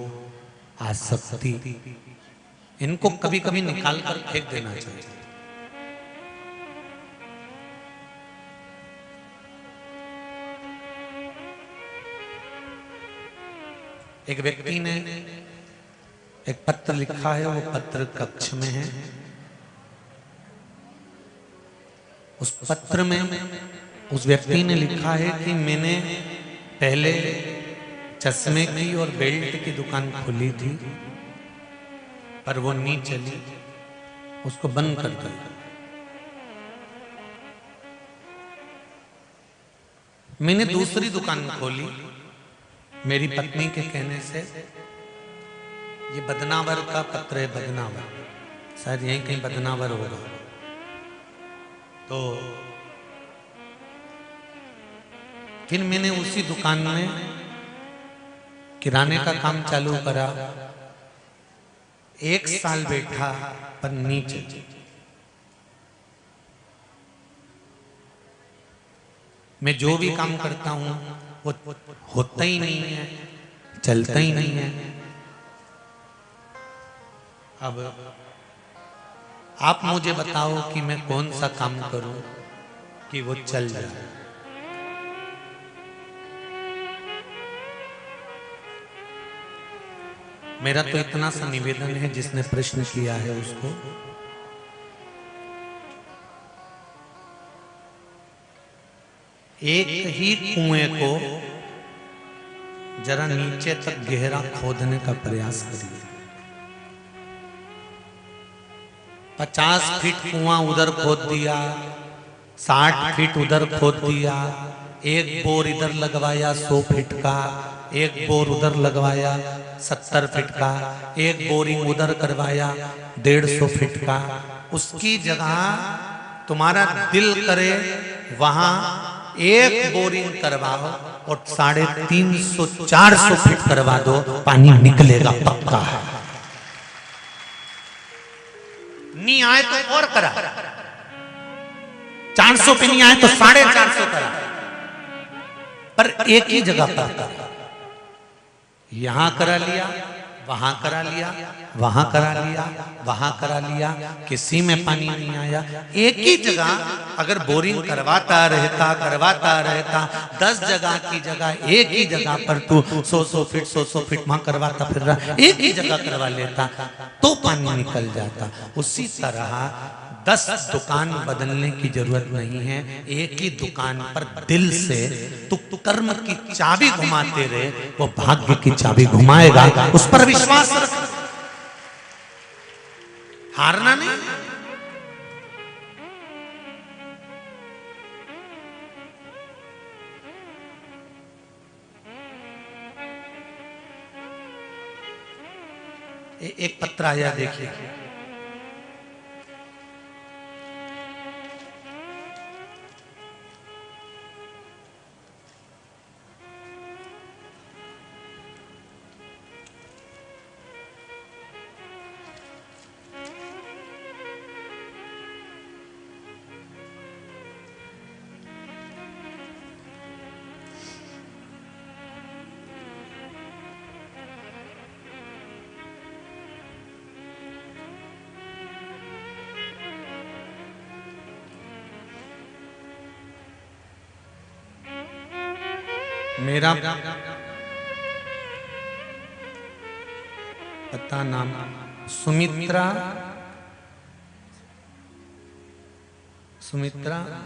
आसक्ति, इनको कभी कभी निकाल कर फेंक देना चाहिए। एक व्यक्ति ने एक पत्र लिखा है, वो पत्र कक्ष में है। उस पत्र में उस व्यक्ति ने लिखा है कि मैंने पहले चश्मे की और बेल्ट की दुकान खोली थी, पर वो नहीं चली, उसको बंद कर दिया। मैंने दूसरी दुकान खोली, मेरी पत्नी के कहने से। ये बदनावर का पत्र है, बदनावर, शायद यहीं कहीं बदनावर होगा। तो फिर मैंने उसी दुकान में किराने का काम चालू करा। 1 साल बैठा पर नीचे। मैं जो भी काम करता हूं वो होता ही नहीं है, चलता ही नहीं है। अब आप मुझे बताओ कि मैं कौन सा काम करूं कि वो चल जाए। मेरा तो इतना सा निवेदन है, जिसने प्रश्न किया है उसको एक ही कुएं को जरा नीचे तक गहरा खोदने का प्रयास करिए। 50 फीट कुआं उधर खोद दिया, 60 फीट उधर खोद दिया, एक बोर इधर लगवाया 100 फीट का, एक बोर उधर लगवाया 70 फीट का, एक बोरिंग उधर करवाया 150 फीट का। उसकी जगह तुम्हारा दिल करे वहां एक बोरिंग करवाओ और 350-400 फीट करवा दो, पानी निकलेगा पक्का है। नहीं आए तो और करा, 400 पे नहीं आए तो 450 करा, पर एक ही जगह पर करा। यहां करा लिया, वहां करा लिया, वहां करा लिया, वहां करा लिया, किसी में पानी नहीं आया। एक ही जगह अगर बोरिंग करवाता रहता 10 जगह की जगह एक ही जगह पर तू 100 फीट वहां करवाता फिर रहा, एक ही जगह करवा लेता तो पानी निकल जाता। उसी तरह 10 दुकान बदलने की जरूरत नहीं है, एक ही दुकान पर दिल से तू कर्म की चाबी घुमाते रहे, वो भाग्य की चाबी घुमाएगा। उस पर विश्वास रख, हारना नहीं। एक पत्र आया, देखिए। मेरा पता नाम सुमित्रा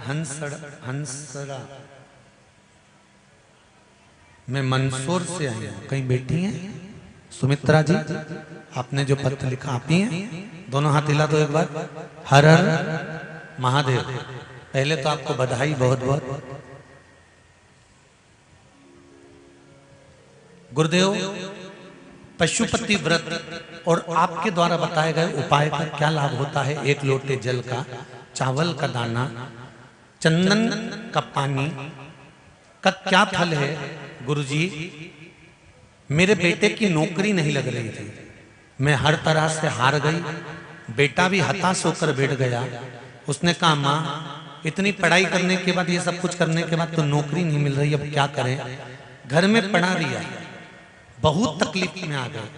हंसड़ा। मैं मंदसौर से आई हूँ। कहीं बैठी हैं सुमित्रा जी? आपने जो पत्र लिखा आप ही हैं? दोनों हाथ हिला दो एक बार। हर हर महादेव। पहले तो आपको बधाई बहुत बहुत। गुरुदेव, पशुपति व्रत और आपके द्वारा बताए गए उपाय का क्या लाभ होता है? 1 लोटे जल का, चावल का दाना, चंदन का पानी का क्या फल है? गुरुजी, मेरे बेटे की नौकरी नहीं लग रही थी, मैं हर तरह से हार गई। बेटा भी हताश होकर बैठ गया। उसने कहा, माँ इतनी पढ़ाई करने के बाद, ये सब कुछ करने के बाद तो नौकरी नहीं मिल रही, अब क्या करें? घर में पड़ा रिया, बहुत तकलीफ में आ गए।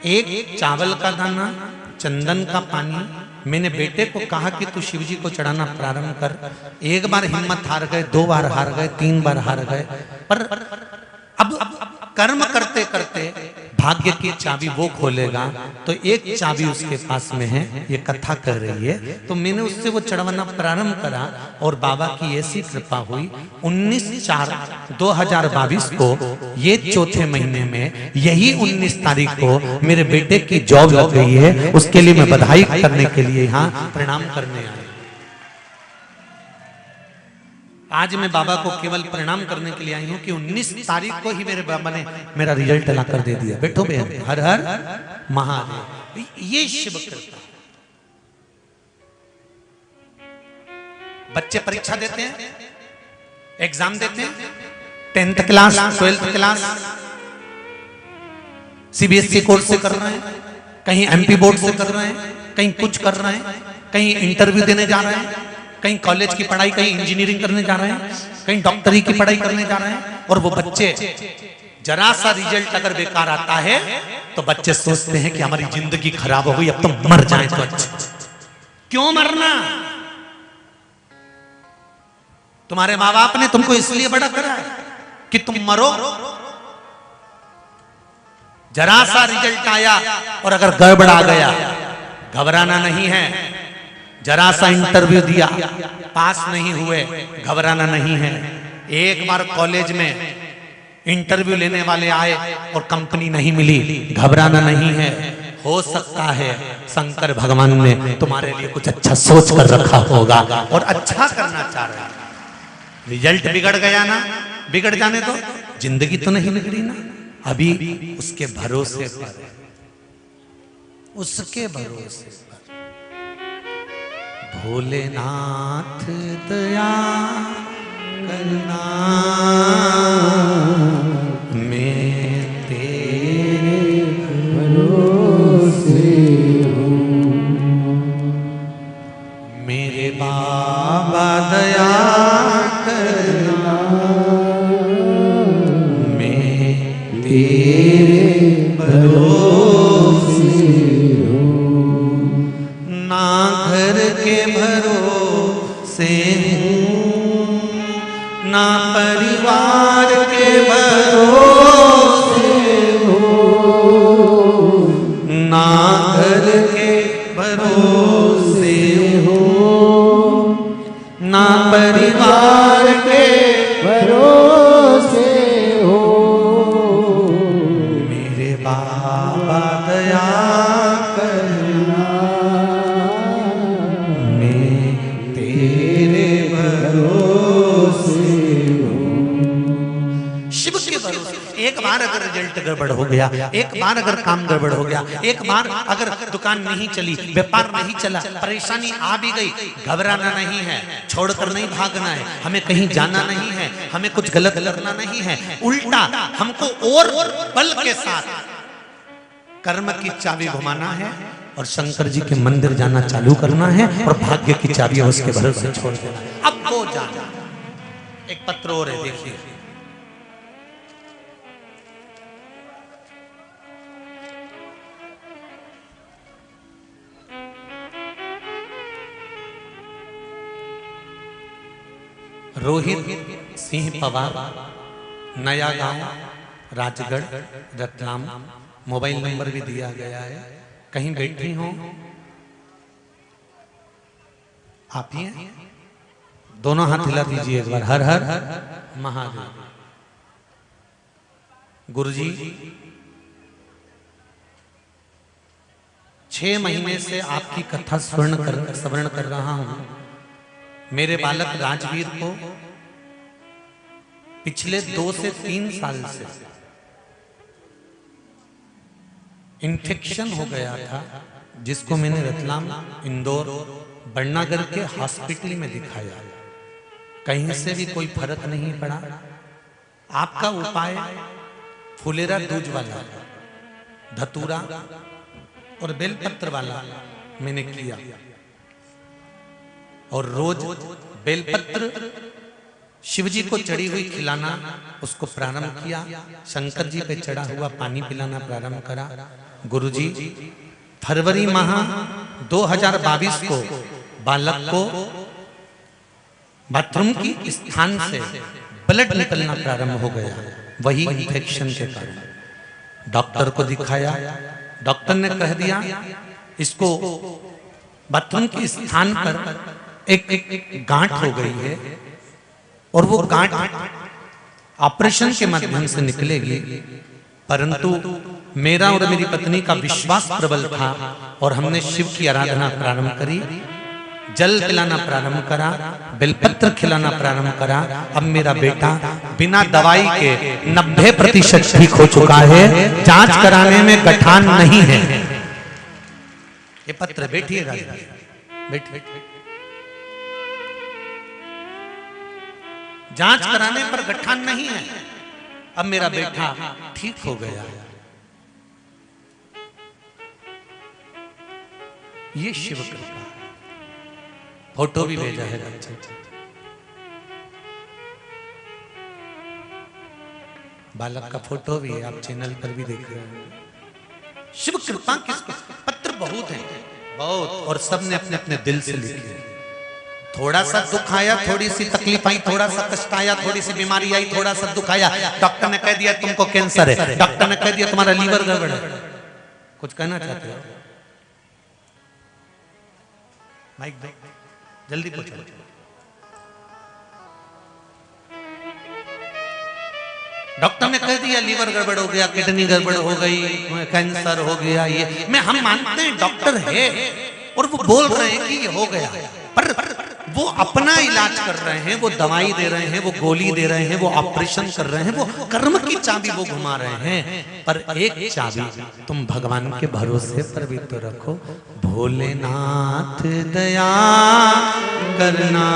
एक चावल का दाना, चंदन का पानी। मैंने बेटे को कहा कि तू शिवजी को चढ़ाना प्रारंभ कर। 1 बार हिम्मत हार गए, 2 बार हार गए, 3 बार हार गए, पर अब कर्म करते करते भाग्य की चाबी वो खोलेगा। तो एक चाबी उसके पास में है, ये कथा कर रही है। तो मैंने उससे वो चढ़वाना प्रारंभ करा और बाबा की ऐसी कृपा हुई। 19/4/2022 को, ये चौथे महीने में, यही 19 तारीख को मेरे बेटे की जॉब लग गई है। उसके लिए मैं बधाई करने के लिए यहाँ प्रणाम करने आया। आज मैं बाबा को केवल प्रणाम करने के लिए आई हूं कि 19 तारीख को ही मेरे बाबा ने मेरा रिजल्ट ला कर दे दिया। बैठो बहन। हर हर महादेव। ये शिव कृपा। बच्चे परीक्षा देते हैं, एग्जाम देते हैं, 10th class, 12th class, CBSE course से कर रहे हैं, कहीं एमपी बोर्ड से कर रहे हैं, कहीं कुछ कर रहे हैं, कहीं इंटरव्यू देने जा रहे हैं, कहीं कॉलेज की पढ़ाई, कहीं इंजीनियरिंग करने जा रहे हैं, कहीं डॉक्टरी की पढ़ाई करने जा रहे हैं। और वो बच्चे, जरा सा रिजल्ट अगर बेकार आता है तो बच्चे सोचते हैं कि हमारी जिंदगी खराब हो गई, अब तो मर जाए तो अच्छा। क्यों मरना? तुम्हारे माँ बाप ने तुमको इसलिए बड़ा करा है कि तुम मरो। जरा सा रिजल्ट आया और अगर गड़बड़ा गया, घबराना नहीं है। जरा सा इंटरव्यू दिया, पास नहीं हुए, घबराना नहीं है। एक बार कॉलेज में इंटरव्यू लेने वाले आए और कंपनी नहीं मिली, घबराना नहीं है। हो सकता है शंकर भगवान ने तुम्हारे लिए कुछ अच्छा सोच कर रखा होगा और अच्छा करना चाह रहा है। रिजल्ट बिगड़ गया ना, बिगड़ जाने तो जिंदगी तो नहीं बिगड़ी ना। अभी उसके भरोसे पर, उसके भरोसे पर। भोलेनाथ दया करना, मैं तेरे भरोसे हूँ। मेरे बाबा दया करना, मैं तेरे भरोसे हूँ। ना घर के भरोसे हूँ, ना परिवार के भरोसे हूँ, ना घर के भरोसे हूँ, ना परिवार के भरोसे हूँ। मेरे बाबा दया करना, मैं तेरे भरोसे हूँ। शिव के भरोसे। एक बार अगर रिजल्ट गड़बड़ हो गया, एक बार अगर काम गड़बड़ हो गया, एक बार अगर दुकान नहीं चली, व्यापार नहीं चला, परेशानी आ भी गई, घबराना नहीं है, छोड़कर नहीं भागना है, हमें कहीं जाना नहीं है, हमें कुछ गलत करना नहीं है। उल्टा हमको और बल के साथ कर्म की चाबी घुमाना है और शंकर जी के मंदिर जाना चालू करना है और भाग्य की चाबी उसके भरोसे छोड़ देना है। अब वो जाना। एक पत्र और है, देखिए। रोहित सिंह पवार, नया गांव, राजगढ़, रतलाम। मोबाइल नंबर भी दिया गया है। कहीं बैठी हो आप ही हैं? दोनों हाथ हिला दीजिए एक बार। हर हर महादेव। गुरुजी 6 महीने से आपकी कथा श्रवण कर रहा हूं। मेरे बालक राजवीर को पिछले 2 से 3 साल से इन्फेक्शन हो गया था, जिसको मैंने रतलाम, इंदौर, बड़नागर के हॉस्पिटल में दिखाया। कहीं से भी कोई फर्क नहीं पड़ा। आपका उपाय फुलेरा दूज वाला, धतूरा और बेलपत्र वाला मैंने किया और रोज बेलपत्र शिवजी को चढ़ी हुई खिलाना उसको प्रारंभ किया। शंकर जी पे चढ़ा हुआ पानी पिलाना प्रारंभ करा। गुरुजी फरवरी माह 2022 को बालक को बाथरूम की स्थान से ब्लड निकलना प्रारंभ हो गया, वही इन्फेक्शन के कारण। डॉक्टर को दिखाया, डॉक्टर ने कह दिया इसको बाथरूम के स्थान पर एक गांठ हो गई है और वो गांठ ऑपरेशन के माध्यम से निकलेगी। परंतु मेरा और मेरी पत्नी का विश्वास प्रबल था और हमने शिव की आराधना प्रारंभ करी, जल पिलाना प्रारंभ करा, बेलपत्र खिलाना प्रारंभ करा। अब मेरा बेटा बिना दवाई के 90% ठीक हो चुका है। जांच कराने में गठान नहीं है। ये पत्र बैठिए बैठिए। जांच कराने पर गठान नहीं है। अब मेरा बेटा ठीक हो गया। ये शिव कृपा। फोटो भी भेजा है बच्चे। बालक का फोटो भी है, आप चैनल पर भी देख रहे हैं। शिव कृपा किसको? पत्र बहुत है, बहुत, और सबने अपने अपने दिल से लिखे। थोड़ा सा दुख आया, थोड़ी सी तकलीफ आई, थोड़ा सा कष्ट आया, थोड़ी सी बीमारी आई, थोड़ा सा दुख आया, डॉक्टर ने कह दिया तुमको कैंसर है, डॉक्टर ने कह दिया तुम्हारा लीवर गड़बड़ है। कुछ कहना चाहते हो? माइक दो, जल्दी पूछो। डॉक्टर ने कह दिया लीवर गड़बड़ हो गया, किडनी गड़बड़ हो गई, कैंसर हो गया, ये मैं हम मानते हैं डॉक्टर है और वो बोल रहे हैं कि ये हो गया, पर वो अपना इलाज कर रहे हैं, वो दवाई दे रहे हैं, वो गोली दे रहे हैं, वो ऑपरेशन कर रहे हैं, वो कर्म की चाबी वो घुमा रहे हैं। पर एक चाबी तुम भगवान के भरोसे पर भी तो रखो, भोलेनाथ दया करना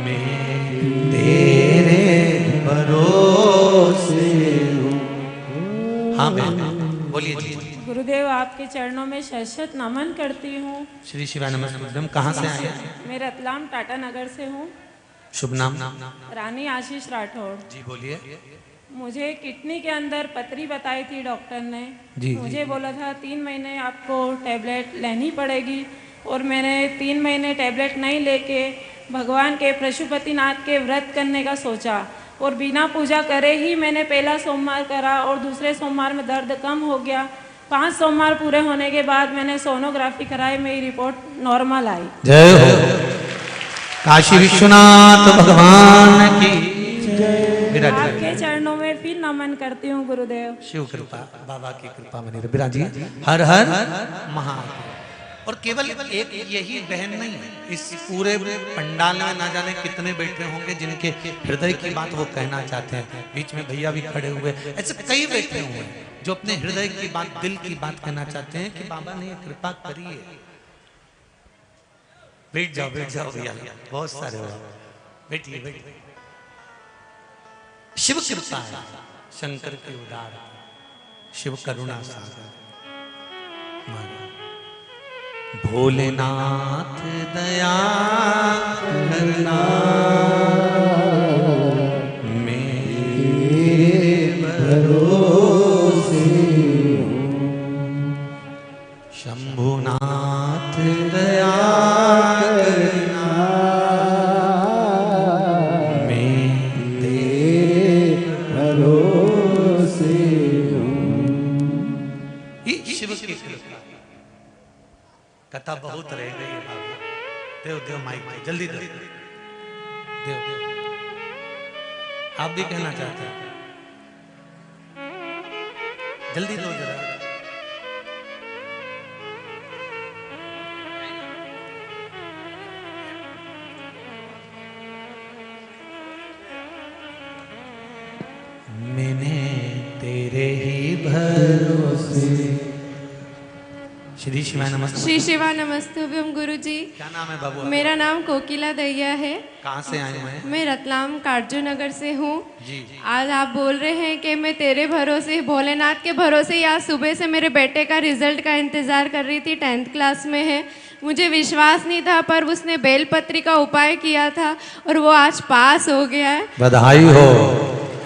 मैं तेरे भरोसे हूं। हाँ बहन बोलिए जी। गुरुदेव आपके चरणों में शत नमन करती हूँ। श्री शिवाय नमस्ते। कहाँ से आए? मैं रतलाम टाटा नगर से हूँ। शुभ नाम? रानी आशीष राठौड़ जी बोलिए। मुझे किडनी के अंदर पथरी बताई थी डॉक्टर ने जी, मुझे बोला था 3 महीने आपको टैबलेट लेनी पड़ेगी, और मैंने 3 महीने टैबलेट नहीं लेके भगवान के पशुपतिनाथ के व्रत करने का सोचा, और बिना पूजा करे ही मैंने पहला सोमवार करा और दूसरे सोमवार में दर्द कम हो गया। 5 सोमवार पूरे होने के बाद मैंने सोनोग्राफी कराई, मेरी रिपोर्ट नॉर्मल आई। जय हो काशी विश्वनाथ भगवान की जय। आपके चरणों में फिर नमन करती हूँ गुरुदेव। शिव कृपा, बाबा की कृपा बनी रहे। बिराजी हर हर महादेव। और केवल एक यही बहन नहीं, इस पूरे पंडाल में ना जाने कितने बैठे होंगे जिनके हृदय की बात वो कहना चाहते हैं। बीच में भैया भी खड़े हुए, ऐसे कई बैठे हुए हैं जो अपने हृदय की बात, दिल की बात कहना चाहते हैं कि बाबा ने कृपा करी है। बैठ जाओ भैया, बहुत सारे हो, बैठिए बैठिए। शिव कृपा है, शंकर की उदार, शिव करुणा सागर। भोलेनाथ दया करना मेरे भरोसे हूं, शंभुनाथ दया करना मैं तेरे भरोसे हूं। शिव की कृपा। कथा बहुत रह गई है बाबू। देव देव माइक में जल्दी देव देव। आप भी कहना चाहते हैं? जल्दी दो जरा। मैंने तेरे ही भरोसे। श्री शिवाय नमस्ते। श्री शिवा नमस्तुभ्यम गुरु जी। क्या नाम है बाबू? मेरा नाम कोकिला दैया है। कहाँ से आए हुए हैं? मैं रतलाम काटजू नगर से हूँ। जी। आज आप बोल रहे हैं कि मैं तेरे भरोसे, भोलेनाथ के भरोसे ही आज सुबह से मेरे बेटे का रिजल्ट का इंतजार कर रही थी। 10th क्लास में है। मुझे विश्वास नहीं था, पर उसने बेलपत्री का उपाय किया था और वो आज पास हो गया है। बधाई हो।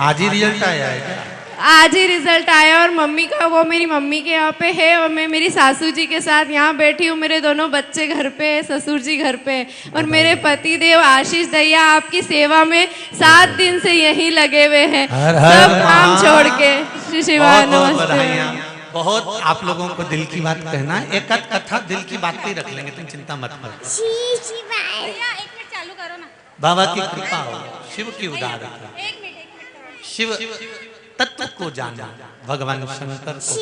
आज ही रिजल्ट आया है क्या? आज ही रिजल्ट आया, और मम्मी का, वो मेरी मम्मी के यहाँ पे है और मैं मेरी सासू जी के साथ यहाँ बैठी हूँ। मेरे दोनों बच्चे घर पे है, ससुर जी घर पे है, और मेरे पति देव आशीष दैया आपकी सेवा में 7 दिन से यहीं लगे हुए हैं, सब काम छोड़ के। श्री शिवाय नमस्ते। बहुत आप लोगों को दिल की बात कहना, एक कथा दिल की बात ही रख लेंगे, तुम चिंता मत करो। चालू करो ना। बाबा की कृपा हो, शिव की उदारता, शिव तत्व को जाना, भगवान शंकर को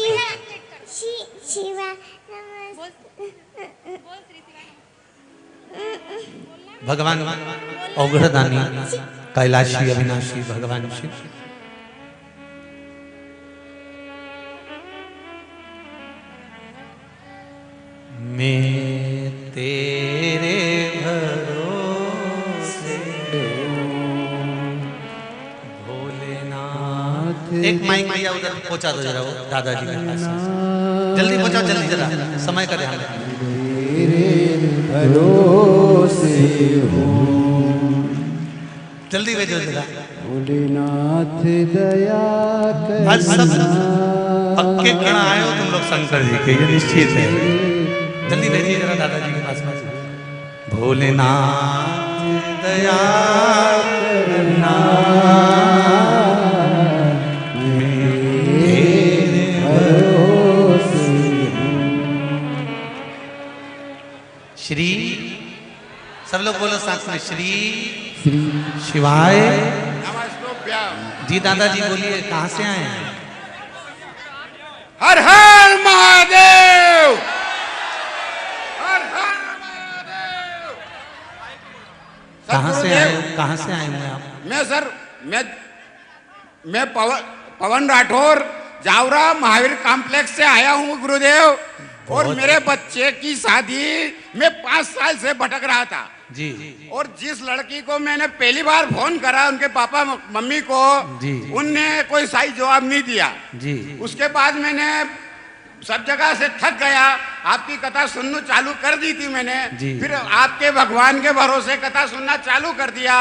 भगवान औघड़दानी कैलाशी अविनाशी भगवान शिव। मैं तेरे भरोसे भोलेनाथ। एक माइक भैया उधर पहुंचा दो जरा, वो दादाजी के पास जल्दी पहुंचाओ, जल्दी जरा, समय का ध्यान रखना। तेरे भरोसे हूं, जल्दी भेजो जरा। भोलेनाथ दया करना। आज सब पक्के कण आए हो तुम लोग शंकर जी के, ये निश्चित है। जल्दी भेजिए जरा दादाजी के पास। भोलेनाथ दया करना मेरे भरोसे। सब लोग बोलो साथ में, श्री शिवाय। जी दादाजी बोलिए, कहाँ से आए हैं? हर हर महादेव, हर हर महादेव। कहाँ से आए, कहाँ से आए हुए आप? मैं सर, मैं पवन राठौर जावरा महावीर कॉम्प्लेक्स से आया हूँ गुरुदेव। और मेरे बच्चे की शादी में 5 साल से भटक रहा था जी। और जिस लड़की को मैंने पहली बार फोन करा उनके पापा मम्मी को जी। उनने कोई सही जवाब नहीं दिया जी। उसके बाद मैंने सब जगह से थक गया, आपकी कथा सुनना चालू कर दी थी मैंने जी। फिर आपके भगवान के भरोसे कथा सुनना चालू कर दिया।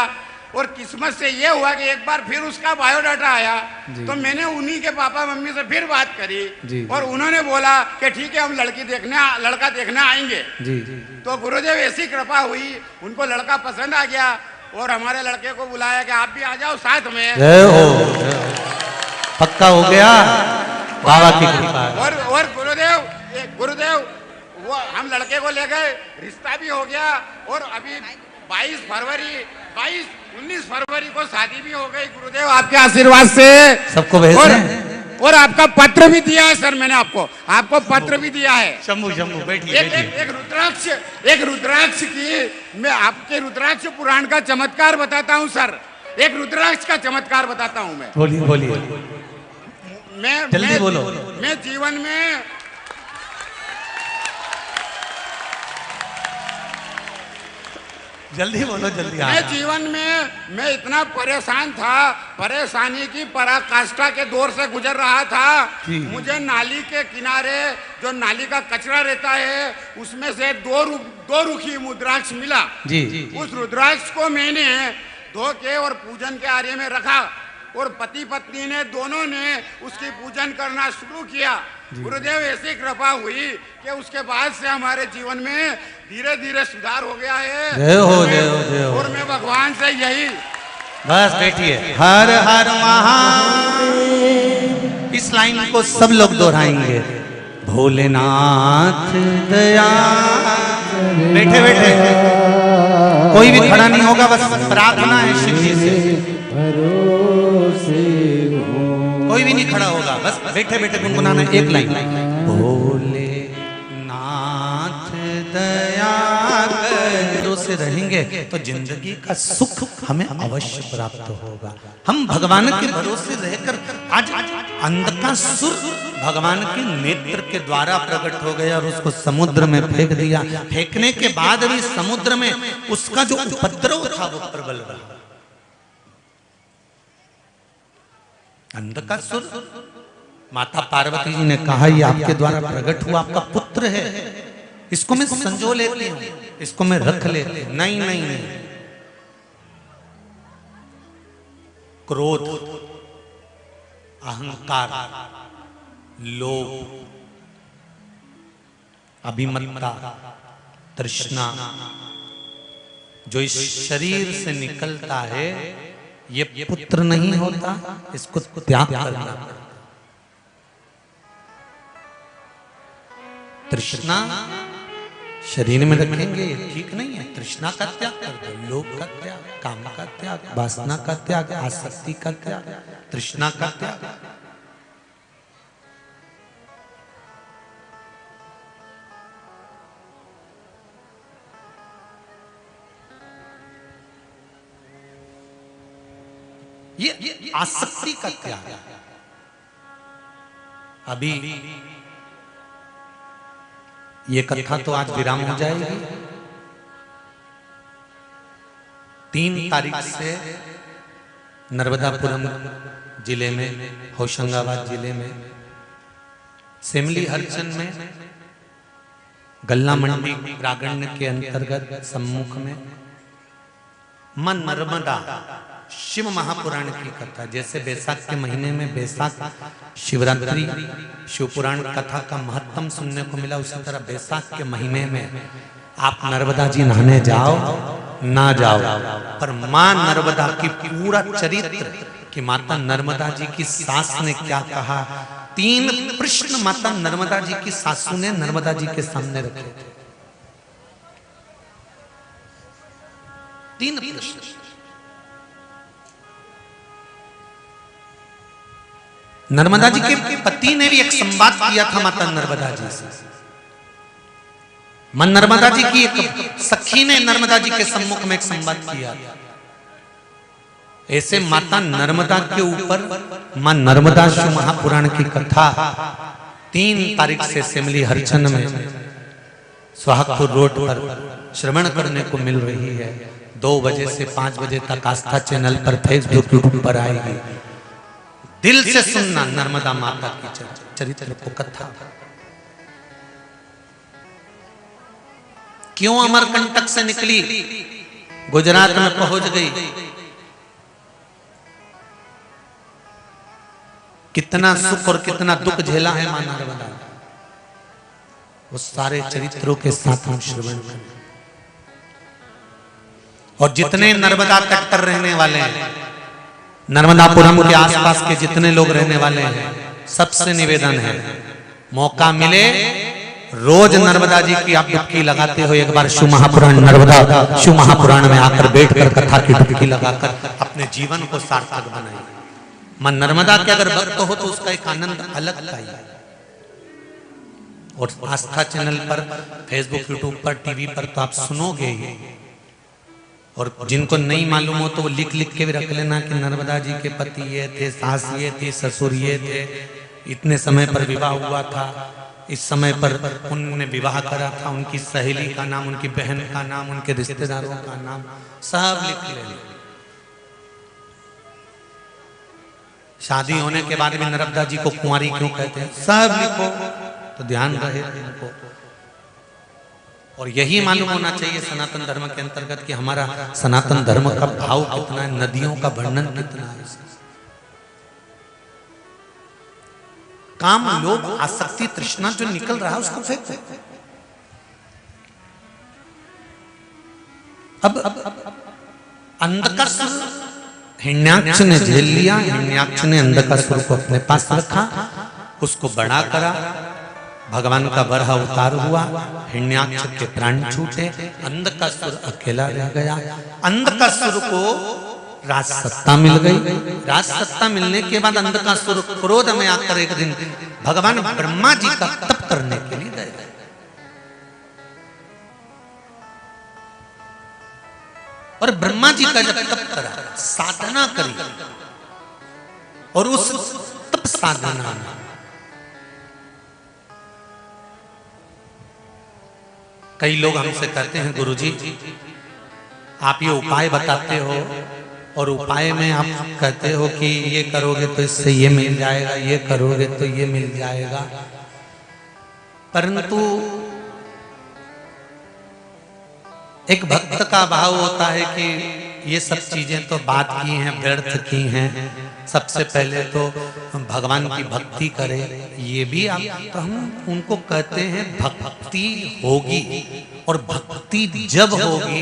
और किस्मत से ये हुआ कि एक बार फिर उसका बायोडाटा आया तो मैंने उन्हीं के पापा मम्मी से फिर बात करी और उन्होंने बोला कि ठीक है हम लड़का देखने आएंगे जी। तो गुरुदेव ऐसी कृपा हुई, उनको लड़का पसंद आ गया और हमारे लड़के को बुलाया कि आप भी आ जाओ साथ में। जय हो, पक्का हो गया बाबा की कृपा। और गुरुदेव वो हम लड़के को ले गए, रिश्ता भी हो गया और अभी 19 फरवरी को शादी भी हो गई गुरुदेव आपके आशीर्वाद से। सबको भेज और आपका पत्र भी दिया है सर, मैंने आपको पत्र भी दिया है। शंभू बैठिए। एक रुद्राक्ष की मैं आपके रुद्राक्ष पुराण का चमत्कार बताता हूँ सर। एक रुद्राक्ष का चमत्कार बताता हूँ मैं। बोलिए। मैं जीवन में जल्दी बोलो, जल्दी। मैं जीवन में मैं इतना परेशान था, परेशानी की पराकाष्ठा के दौर से गुजर रहा था। मुझे नाली के किनारे जो नाली का कचरा रहता है उसमें से दो रुखी रुद्राक्ष मिला जी। उस रुद्राक्ष को मैंने धो के और पूजन के आर्य में रखा और पति पत्नी ने दोनों ने उसकी पूजन करना शुरू किया। गुरुदेव ऐसी कृपा हुई कि उसके बाद से हमारे जीवन में धीरे धीरे सुधार हो गया है। जय हो, जय हो, जय हो। और मैं भगवान से यही बस बैठिए। हर हर महादेव, इस लाइन को सब लोग दोहराएंगे। भोलेनाथ दया। बैठे कोई भी खड़ा नहीं होगा, बस प्रार्थना है शिव जी से। कोई भी नहीं खड़ा होगा, बस बैठे गुनगुनाना एक लाइन। भोलेनाथ दया कर से रहेंगे तो जिंदगी का सुख हमें अवश्य प्राप्त होगा। हम भगवान के भरोसे रहकर आज अंधकासुर भगवान के नेत्र के द्वारा प्रकट हो गया और उसको समुद्र में फेंक दिया। फेंकने के बाद भी समुद्र में उसका जो उपद्रव था वो प्रबल रहा। अंधकासुर, माता पार्वती जी ने कहा ये आपके द्वारा प्रकट हुआ, आपका पुत्र है, इसको मैं संजो लेती हूँ, इसको मैं रख लेती हूँ। नहीं। क्रोध, अहंकार, लोभ, अभिमत्ता, तृष्णा जो इस शरीर से निकलता है ये पुत्र नहीं होता, इसको त्याग करना। तृष्णा शरीर में रखेंगे ये ठीक नहीं है। तृष्णा का त्याग कर दो, लोभ का त्याग, काम का त्याग, वासना का त्याग, आसक्ति का त्याग, तृष्णा का त्याग। ये आसक्ति का त्याग। अभी ये कथा तो आज विराम हो जाएगी। 3 तारीख से नर्मदापुरम जिले में, होशंगाबाद जिले में, सेमली हरचन में, गल्ला मंडी प्रागण्य के अंतर्गत सम्मुख में मन नर्मदा शिव महापुराण की कथा। जैसे बैसाख के महीने में बैसाख शिवरात्रि शिव पुराण कथा का महत्तम सुनने को मिला, उसी तरह बैसाख के महीने में आप नर्मदा जी नहाने जाओ ना जाओ, पर मां नर्मदा की पूरा चरित्र कि माता नर्मदा जी की सास ने क्या कहा, 3 प्रश्न माता नर्मदा जी की सासू ने नर्मदा जी के सामने रखे थे। 3 प्रश्न। नर्मदा जी के पति ने भी एक संवाद किया था माता नर्मदा जी से। मां नर्मदा जी की एक सखी ने नर्मदा जी के सम्मुख में एक संवाद किया था। ऐसे माता नर्मदा के ऊपर मां नर्मदा शिव महापुराण की कथा 3 तारीख से सिमली हरचंद में सुहागपुर रोड पर श्रवण करने को मिल रही है। 2 बजे से 5 बजे तक आस्था चैनल पर, फेसबुक, यूट्यूब पर आएगी। दिल से सुनना नर्मदा माता की चरित्र को, कथा। क्यों अमरकंटक से निकली, गुजरात में पहुंच गई, कितना सुख और कितना दुख झेला है मां नर्मदा, वो सारे चरित्रों के साथ हम श्रवण करें। और जितने नर्मदा तट पर रहने वाले हैं, नर्मदापुरम के आसपास के जितने लोग रहने वाले हैं, सबसे निवेदन है, मौका मिले रोज नर्मदा जी की आप डुबकी लगाते हो। एक बार शिव महापुराण, नर्मदा शिव महापुराण में आकर बैठकर कथा की डुबकी लगाकर अपने जीवन को सार्थक बनाइए। मां नर्मदा के अगर भक्त हो तो उसका एक आनंद अलग पाइए। और आस्था चैनल पर, फेसबुक, यूट्यूब पर, टीवी पर तो आप सुनोगे ही। और जिनको नहीं मालूम हो तो वो लिख लिख के भी रख लेना कि नर्मदा जी के पति ये थे, सास ये थी, ससुर ये थे, इतने समय पर विवाह हुआ था, इस समय पर उन्होंने विवाह करा था, उनकी सहेली का नाम, उनकी बहन का नाम, उनके रिश्तेदारों का नाम सब लिख लेना। शादी होने के बाद भी नर्मदा जी को कुंवारी क्यों कहते हैं, सब लिखो तो ध्यान रहे इनको। और यही मालूम होना चाहिए सनातन धर्म के अंतर्गत कि हमारा सनातन धर्म का भाव कितना है, नदियों का वर्णन कितना है। काम, लोभ, आसक्ति, तृष्णा जो निकल रहा है उसको फेंको। अब अंधकासुर हिरण्याक्ष ने झेल लिया। हिरण्याक्ष ने अंधकासुर को अपने पास रखा, उसको बड़ा करा, भगवान का वरह अवतार हुआ, हिरण्याक्ष के प्राण छूटे, अंधकासुर अकेला रह गया। अंधकासुर को राजसत्ता मिल गई। राजसत्ता मिलने के बाद अंधकासुर क्रोध में आकर एक दिन भगवान ब्रह्मा जी का तप करने के लिए गए। और ब्रह्मा जी का जब तप करा, साधना करी, और उस तप साधना में कई लोग हमसे कहते हैं, गुरुजी आप ये उपाय बताते हो और उपाय में आप कहते हो कि ये करोगे तो इससे ये मिल जाएगा, ये करोगे तो ये मिल जाएगा, परंतु एक भक्त का भाव होता है कि ये सब चीजें तो बात की हैं, व्यर्थ की हैं। सबसे पहले तो भगवान की भक्ति करें, ये भी आप, तो हम उनको कहते हैं भक्ति होगी। और भक्ति जब होगी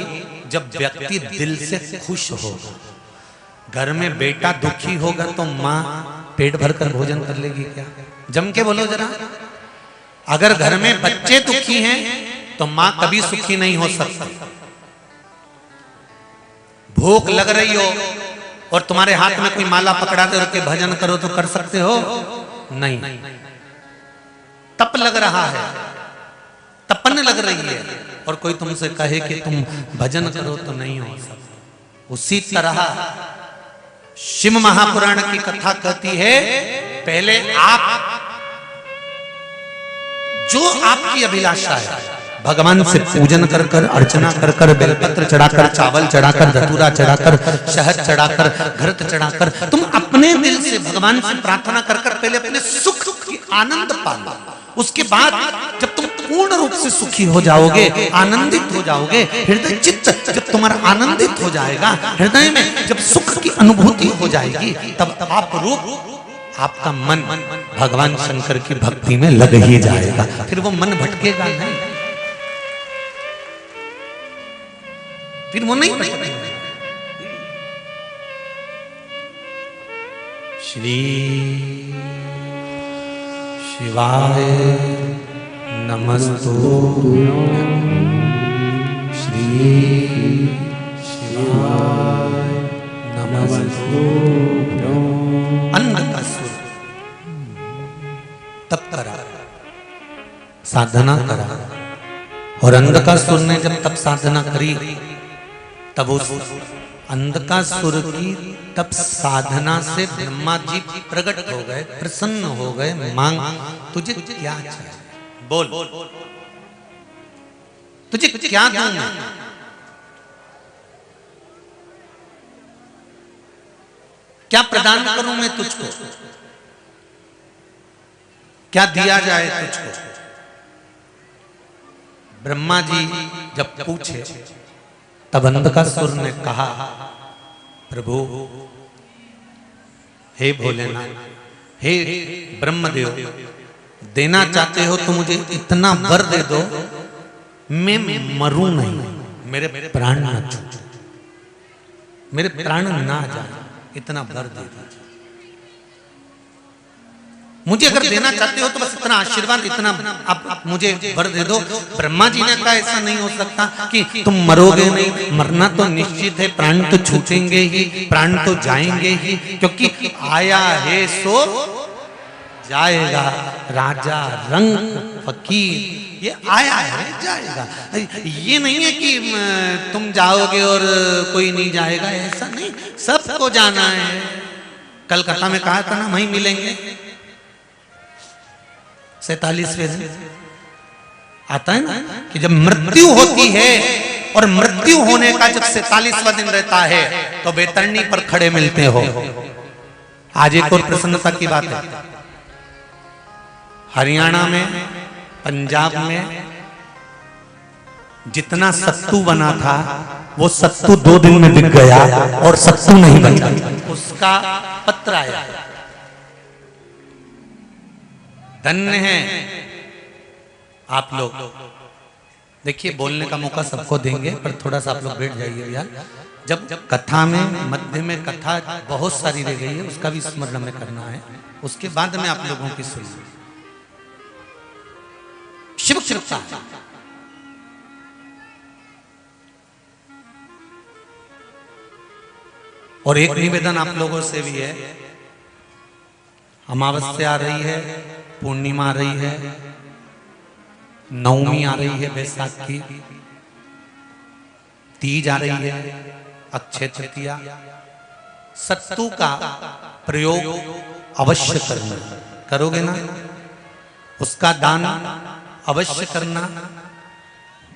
जब व्यक्ति दिल से खुश होगा। घर में बेटा दुखी होगा तो माँ पेट भरकर भोजन कर लेगी क्या? जम के बोलो जरा। अगर घर में बच्चे दुखी हैं तो माँ कभी सुखी नहीं हो सकती। भूख लग रही हो और तुम्हारे हाथ में कोई माला पकड़ा दे और के भजन करो तो कर सकते हो? नहीं। तप लग रहा है, तपन लग रही है, और कोई तुमसे कहे कि तुम भजन करो तो नहीं हो सकता। उसी तरह शिव महापुराण की कथा कहती है, पहले आप जो आपकी अभिलाषा है भगवान से पूजन कर कर, अर्चना कर कर, बेलपत्र चढ़ाकर, चावल चढ़ाकर, धतूरा चढ़ाकर, शहद चढ़ाकर, घृत चढ़ाकर, तुम अपने दिल से भगवान से प्रार्थना कर कर पहले अपने सुख की आनंद पालो। उसके बाद जब तुम पूर्ण रूप से सुखी हो जाओगे, आनंदित हो जाओगे, हृदय चित्त जब तुम्हारा आनंदित हो जाएगा, हृदय में जब सुख की अनुभूति हो जाएगी, तब आप रूप, आपका मन भगवान शंकर की भक्ति में लग ही जाएगा। फिर वो मन भटकेगा नहीं, फिर वो नहीं भटकेगा। श्री शिवाय नमस्तु, श्री शिवाय अंधकासुर तप करा, साधना करा, और अंधकासुर ने जब तप साधना करी तब उस अंधकासुर की तप साधना से ब्रह्मा जी प्रकट हो गए, प्रसन्न हो गए। मांग, तुझे क्या चाहिए, बोल, तुझे क्या दूं मैं? क्या प्रदान करूं मैं तुझको, क्या दिया जाए तुझको? ब्रह्मा जी जब पूछे तब अंधकासुर ने कहा, प्रभु, हे भोलेनाथ, हे ब्रह्मदेव, देना चाहते हो तो मुझे इतना वर दे दो, मैं मरूं नहीं, मेरे प्राण ना छूटे, मेरे प्राण ना जाए, इतना वर दे दीजिए मुझे। अगर देना चाहते हो तो बस इतना आशीर्वाद, इतना आप मुझे वर दे दो। ब्रह्मा जी ने कहा, ऐसा नहीं हो सकता कि तुम मरोगे नहीं, मरना तो निश्चित है, प्राण तो छूटेंगे ही, प्राण तो जाएंगे ही, क्योंकि आया है सो जाएगा, राजा रंग फकीर, ये आया है जाएगा। ये नहीं है कि तुम जाओगे और कोई नहीं जाएगा, ऐसा नहीं, सबको जाना है। कलकत्ता में कहा था ना, वहीं मिलेंगे। 47वें दिन आता है ना कि जब मृत्यु होती है, और मृत्यु होने का जब 47वां दिन रहता है तो बेतरनी पर खड़े मिलते हो। आज एक और प्रसन्नता की बात है, हरियाणा में, पंजाब में जितना सत्तू बना था वो सत्तू 2 दिन में बिक गया और सत्तू नहीं बचा, उसका पत्र आया। धन्य है आप लोग। देखिए, बोलने का मौका सबको देंगे, पर थोड़ा सा आप लोग बैठ जाइए भैया। जब कथा में मध्य में कथा बहुत सारी रह गई है, उसका भी स्मरण में करना है, उसके बाद में आप लोगों की सुनिए। शिव कृपा, और एक निवेदन आप लोगों से भी है, अमावस्या आ रही है, पूर्णिमा आ रही है, नवमी आ रही है, बैसाख की तीज आ रही है, अक्षय तृतीया। सत्तू का प्रयोग अवश्य करना, करोगे ना? उसका दान अवश्य करना।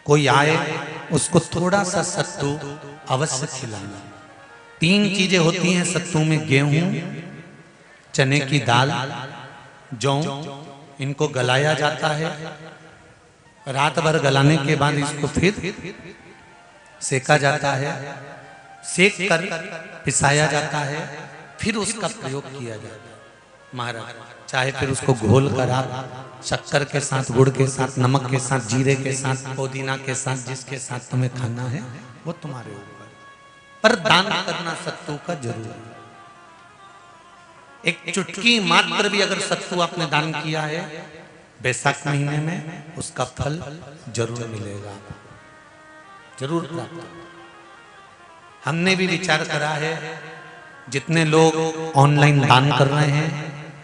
कोई आए उसको थोड़ा सा सत्तू अवश्य खिलाना। 3 चीजें होती हैं सत्तू में, गेहूं, चने की दाल, जौ, इनको गलाया जाता है। रात भर गलाने के बाद इसको फिर सेका जाता है, सेक कर पिसाया जाता है, फिर उसका प्रयोग किया जाता है। महाराज, चाहे फिर उसको घोल कर आप शक्कर के साथ, गुड़ के साथ, नमक के साथ, जीरे के साथ, पुदीना के साथ, जिसके साथ तुम्हें खाना है वो तुम्हारे ऊपर, पर दान करना सत्तू का जरूर है। एक चुटकी मात्र भी अगर सत्तू आपने दान किया है बैसाख महीने में, उसका फल जरूर मिलेगा, जरूर प्राप्त। हमने भी विचार करा है, जितने लोग ऑनलाइन दान कर रहे हैं,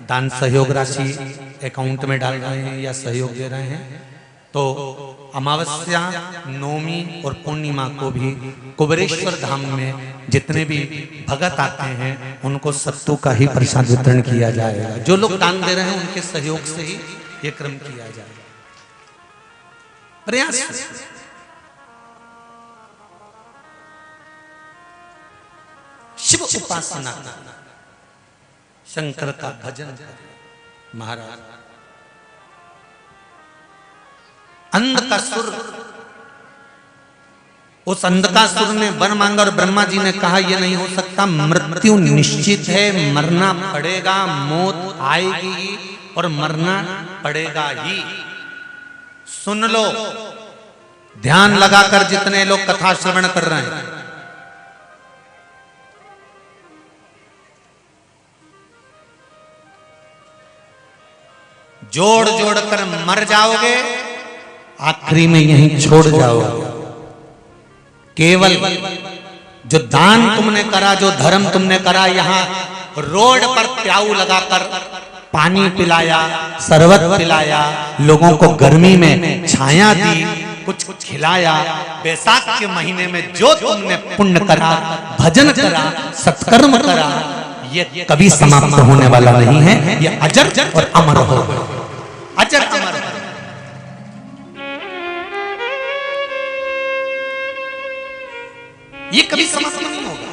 दान सहयोग राशि अकाउंट में डाल रहे हैं या सहयोग दे रहे हैं, तो अमावस्या, नवमी और पूर्णिमा को भी कुबेरेश्वर धाम में जितने भी भगत आते हैं उनको सत्तू का ही प्रसाद वितरण किया जाएगा। जो लोग दान दे रहे हैं उनके सहयोग से ही ये क्रम किया जाएगा। प्रयास शिव उपासना, शंकर का भजन। महाराज, अंधकासुर, उस अंधकासुर ने वर मांगा और ब्रह्मा जी ने कहा यह नहीं हो सकता, मृत्यु निश्चित है, मरना पड़ेगा, मौत आएगी और मरना पड़ेगा ही। सुन लो, ध्यान लगाकर जितने लोग कथा श्रवण कर रहे हैं, जोड़ जोड़ कर मर जाओगे, आखिरी में यहीं छोड़ जाओगे। केवल जो दान तुमने करा, जो धर्म तुमने करा, यहाँ रोड पर प्याऊ लगाकर पानी पिलाया, शरबत पिलाया, लोगों को गर्मी में छाया दी, कुछ खिलाया, बैसाख के महीने में जो तुमने पुण्य करा, भजन करा, सत्कर्म करा, ये कभी समाप्त होने वाला नहीं है। ये अजर और अमर हो, अजर अमर। ये कभी समाप्त नहीं होगा।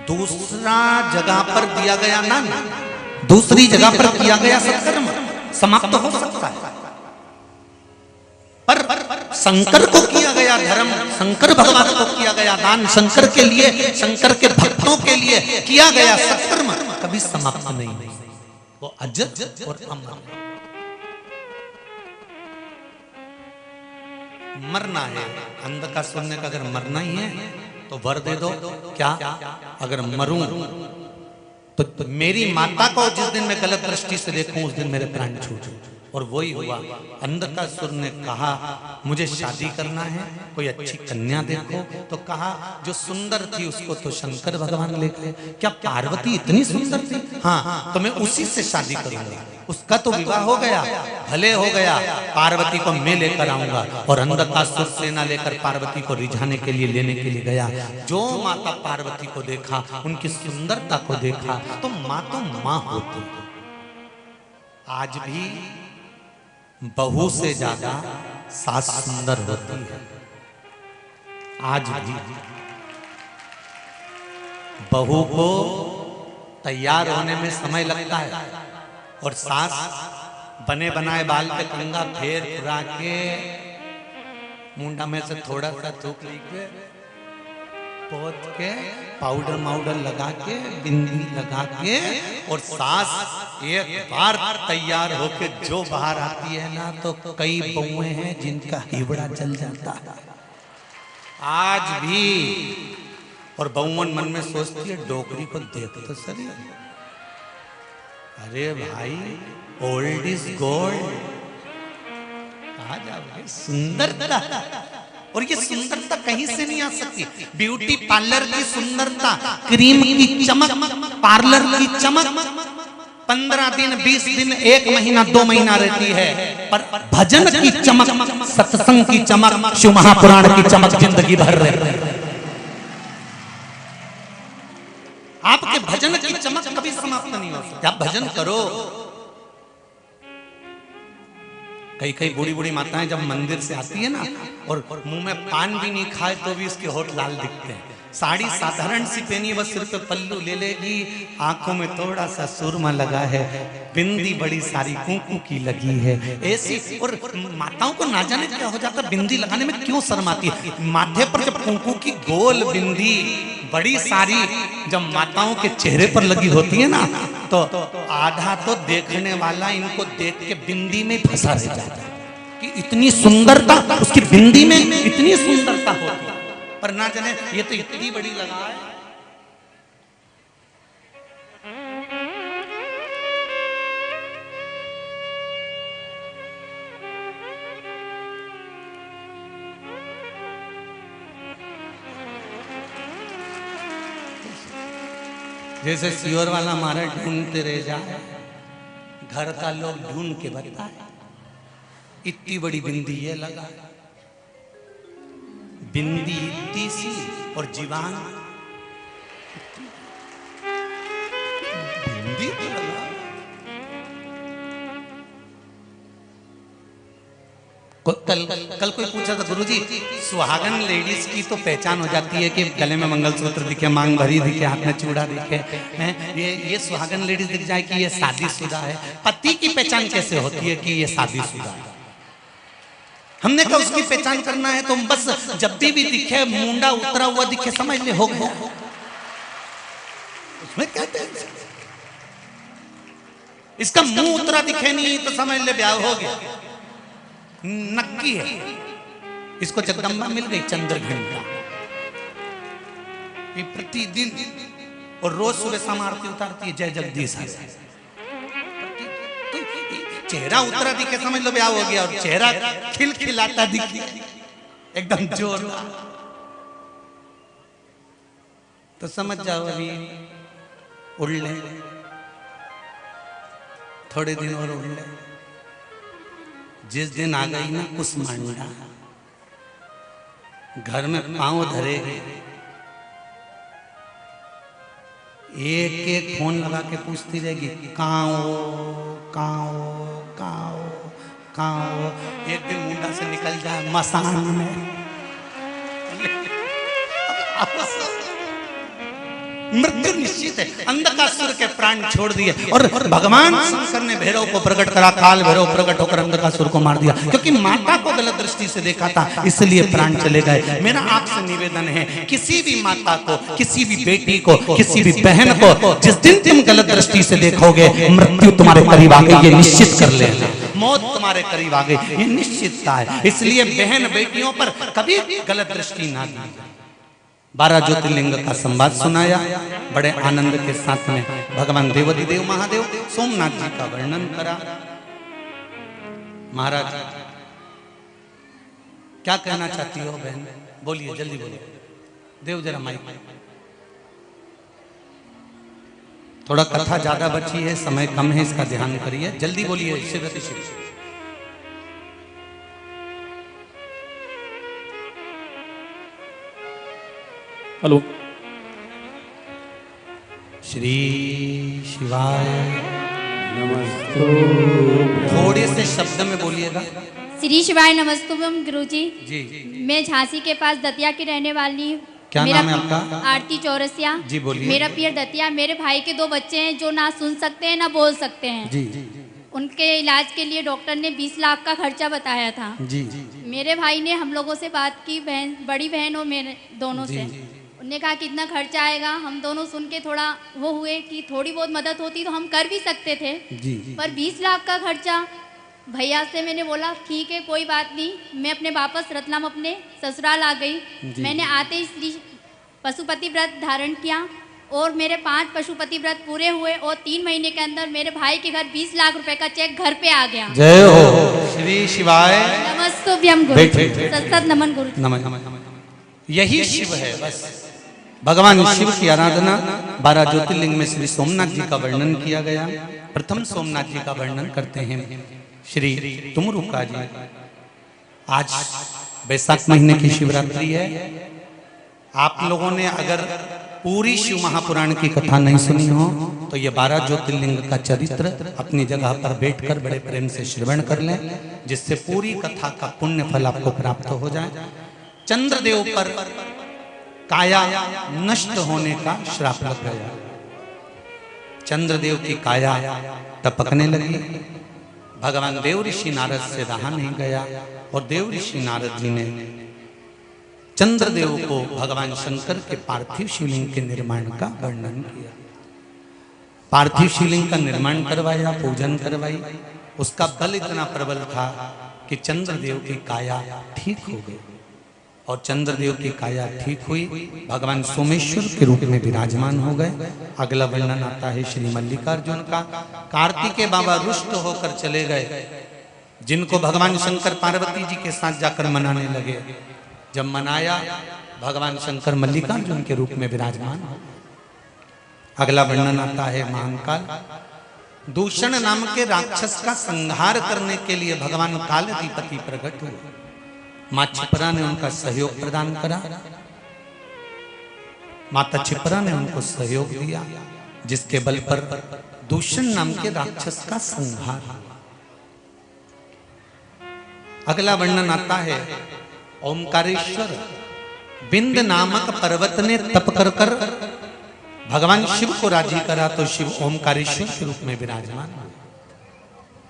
दूसरा जगह पर दिया गया ना, दूसरी जगह पर किया गया सत्कर्म समाप्त हो सकता है, पर शंकर को किया गया धर्म, शंकर भगवान को किया गया दान, शंकर के लिए, शंकर के भक्तों के लिए किया गया सत्कर्म कभी समाप्त नहीं, वो अजर और अमर। मरना है, अंधकार सुनने का अगर मरना ही है तो वर दे दो। क्या अगर मरूं तो मेरी माता को जिस दिन मैं गलत दृष्टि से देखूं उस दिन मेरे प्राण छूटूं, और वही हुआ। अंधकासुर ने कहा मुझे शादी करना है, कोई अच्छी कन्या देखो, तो कहा जो सुंदर थी उसको तो शंकर भगवान ले गए, क्या पार्वती इतनी सुंदर थी? हाँ, तो मैं उसी से शादी करूंगा। उसका तो विवाह हो गया, भले हो गया, पार्वती को मैं लेकर आऊंगा। और अंधकासुर सेना लेकर पार्वती को रिझाने के लिए, लेने के लिए गया। जो माता पार्वती को देखा, उनकी सुंदरता को देखा, तो माँ तो माँ होती। आज भी बहू से ज्यादा सास सुंदर होती है। आज भी बहू को तैयार होने में समय लगता है, और सास बने बनाए बाल पे कंघा फेर फुरा के, मुंडा में से थोड़ा सा थूक लेके, पोत के, पाउडर माउडर लगा के, बिंदी लगा के, और सास एक बार तैयार होके जो बाहर आती है ना, तो कई बहुएं हैं जिनका हिबड़ा जल जाता है आज भी। और बहुवन मन में सोचती है डोकरी को देख तो सही, अरे भाई ओल्ड इज गोल्ड, कहा जा भाई सुंदरता, और ये सुंदरता कहीं से नहीं आ सकती। ब्यूटी पार्लर की सुंदरता, क्रीम की चमक, पार्लर की चमक 15 दिन, 20 दिन, 1 महीना, 2 महीना रहती है, पर भजन की चमक, सत्संग की चमक, शिव महापुराण की चमक जिंदगी भर रहती है। आपके भजन की चमक कभी समाप्त नहीं हो सकती। आप भजन करो। कई कई बूढ़ी बूढ़ी माताएं जब मंदिर से आती है ना, और मुंह में पान भी नहीं खाए तो भी इसके होठ लाल दिखते हैं। साड़ी साधारण सी पहनी, बस सिर पे पल्लू ले लेगी, आंखों में थोड़ा सा सुरमा लगा है, बिंदी बड़ी सारी कुंकू की लगी है, ऐसी। और माताओं को ना जाने क्या हो जाता, बिंदी लगाने में क्यों शर्माती है। माथे पर जब कुंकू की गोल बिंदी बड़ी सारी जब माताओं के चेहरे पर लगी होती है ना, तो आधा तो देखने वाला इनको देख के बिंदी में फंसा रह जाता है कि इतनी सुंदरता, उसकी बिंदी में इतनी सुंदरता होती है, पर ना जाने ये तो इतनी बड़ी लगा है। जैसे सियोर वाला हमारा ढूंढते रह जाए, घर का लोग ढूंढ के बताए इतनी बड़ी बिंदी ये लगा, बिंदी इतनी सी और जीवान बिंदी तो लगा। कल कोई पूछा था गुरुजी, सुहागन लेडीज की तो पहचान हो जाती है कि गले में मंगलसूत्र दिखे, मांग भरी दिखे, हाथ में चूड़ा दिखे, ये सुहागन लेडीज दिख जाए कि ये शादीशुदा है। पति की पहचान कैसे होती है कि ये शादीशुदा है? हमने कहा उसकी पहचान करना है तो बस जब भी दिखे, मुंडा उतरा हुआ दिखे, समझ ले हो गया। उसमें क्या टेंशन, इसका मुंह उतरा दिखे नहीं तो समझ ले ब्याह हो गया, नक्की है। इसको जगदम्बा मिल गई चंद्र घंटा, ये प्रतिदिन और रोज सुबह शाम आरती उतारती है, जय जगदीश। चेहरा उतरा दिखे समझ लो ब्याह हो गया, और चेहरा खिलखिलाता दिखे एकदम जोरदार। तो समझ जाओ अभी उड़ ले, थोड़े दिन और उड़ ले। जिस दिन आ गई ना कुसमांडा, घर में पांव धरेगी, एक एक फोन लगा के पूछती रहेगी कहाँ हो, कहाँ हो, कहाँ हो, कहाँ हो। एक दिन मुंडा से निकल जाए मसान में, मृत्यु निश्चित है। अंधकासुर के प्राण छोड़ दिए और भगवान शंकर ने भैरव को प्रकट करा, काल भैरव प्रकट होकर अंधकासुर को मार दिया, क्योंकि माता को गलत दृष्टि से देखा था, इसलिए प्राण चले गए। मेरा आपसे निवेदन है, किसी भी माता को, किसी भी बेटी को, किसी भी बहन को जिस दिन तुम गलत दृष्टि से देखोगे, मृत्यु तुम्हारे करीब आ गई, ये निश्चित कर लेना। मौत तुम्हारे करीब आ गई, ये निश्चितता है। इसलिए बहन बेटियों पर कभी गलत दृष्टि ना दी। 12 ज्योतिर्लिंग का संवाद सुनाया बड़े आनंद के साथ में। भगवान देवाधिदेव महादेव सोमनाथ जी का वर्णन करा। महाराज क्या कहना चाहती हो बहन? बोलिए, जल्दी बोलिए। देव जरा माइक। थोड़ा कथा ज्यादा बची है, समय कम है, इसका ध्यान करिए। जल्दी बोलिए। हेलो। श्री शिवाय नमस्ते। थोड़े से शब्द में बोलिएगा। श्री शिवाय नमस्तुभ्यम गुरुजी। जी। मैं झांसी के पास दतिया की रहने वाली हूँ। क्या नाम है आपका? आरती चौरसिया। जी बोलिए। मेरा पियर दतिया। मेरे भाई के 2 बच्चे हैं जो ना सुन सकते हैं ना बोल सकते हैं। जी। उनके इलाज के लिए डॉक्टर ने 20 लाख का खर्चा बताया था। जी। मेरे भाई ने हम लोगों से बात की, बहन, बड़ी बहन और मेरे दोनों से। उन्होंने कहा कितना खर्चा आएगा। हम दोनों सुन के थोड़ा वो हुए कि थोड़ी बहुत मदद होती तो हम कर भी सकते थे, पर 20 लाख का खर्चा। भैया से मैंने बोला ठीक है कोई बात नहीं। मैं अपने वापस रतलाम अपने ससुराल आ गई। मैंने आते ही श्री पशुपति व्रत धारण किया और मेरे 5 पशुपति व्रत पूरे हुए और 3 महीने के अंदर मेरे भाई के घर 20 लाख रुपए का चेक घर पे आ गया। जय हो। श्री शिवाय नमस्तुभ्यम गुरु। सत नमन गुरु। नमन। यही शिव है बस। भगवान शिव की आराधना 12 ज्योतिर्लिंग में श्री सोमनाथ जी का वर्णन किया गया। प्रथम सोमनाथ जी का वर्णन करते हैं श्री तुमरुका जी। आज वैशाख महीने की शिवरात्रि है। आप लोगों ने अगर पूरी शिव महापुराण की कथा नहीं सुनी हो तो ये 12 ज्योतिर्लिंग का चरित्र अपनी जगह पर बैठकर बड़े प्रेम से श्रवण कर लें, जिससे पूरी कथा का पुण्य फल आपको प्राप्त हो जाए। चंद्रदेव पर काया नष्ट होने का श्राप लग गया। चंद्रदेव की काया टपकने लगी। भगवान देव ऋषि नारद से रहा नहीं गया और देव ऋषि नारद जी ने चंद्रदेव को भगवान शंकर के पार्थिव शिवलिंग के निर्माण का वर्णन किया। पार्थिव शिवलिंग का निर्माण करवाया, पूजन करवाई। उसका बल इतना प्रबल था कि चंद्रदेव की काया ठीक हो गई और चंद्रदेव की काया ठीक हुई। भगवान सोमेश्वर के रूप में विराजमान हो गए। अगला वर्णन आता है श्री मल्लिकार्जुन का। कार्तिकेय बाबा रुष्ट होकर चले गए, जिनको भगवान शंकर पार्वती जी के साथ जाकर मनाने लगे। जब मनाया, भगवान शंकर मल्लिकार्जुन के रूप में विराजमान हो। अगला वर्णन आता है महाकाल। दूषण नाम के राक्षस का संहार करने के लिए भगवान कालाधिपति प्रकट हुए। माँ छिपरा ने उनका सहयोग प्रदान करा। माता छिपरा ने उनको सहयोग दिया, जिसके बल पर दूषण नाम के राक्षस का संहार हुआ। अगला वर्णन आता है ओमकारेश्वर। बिंद नामक पर्वत ने तप कर कर भगवान शिव को राजी करा तो शिव ओमकारेश्वर के रूप में विराजमान हुए।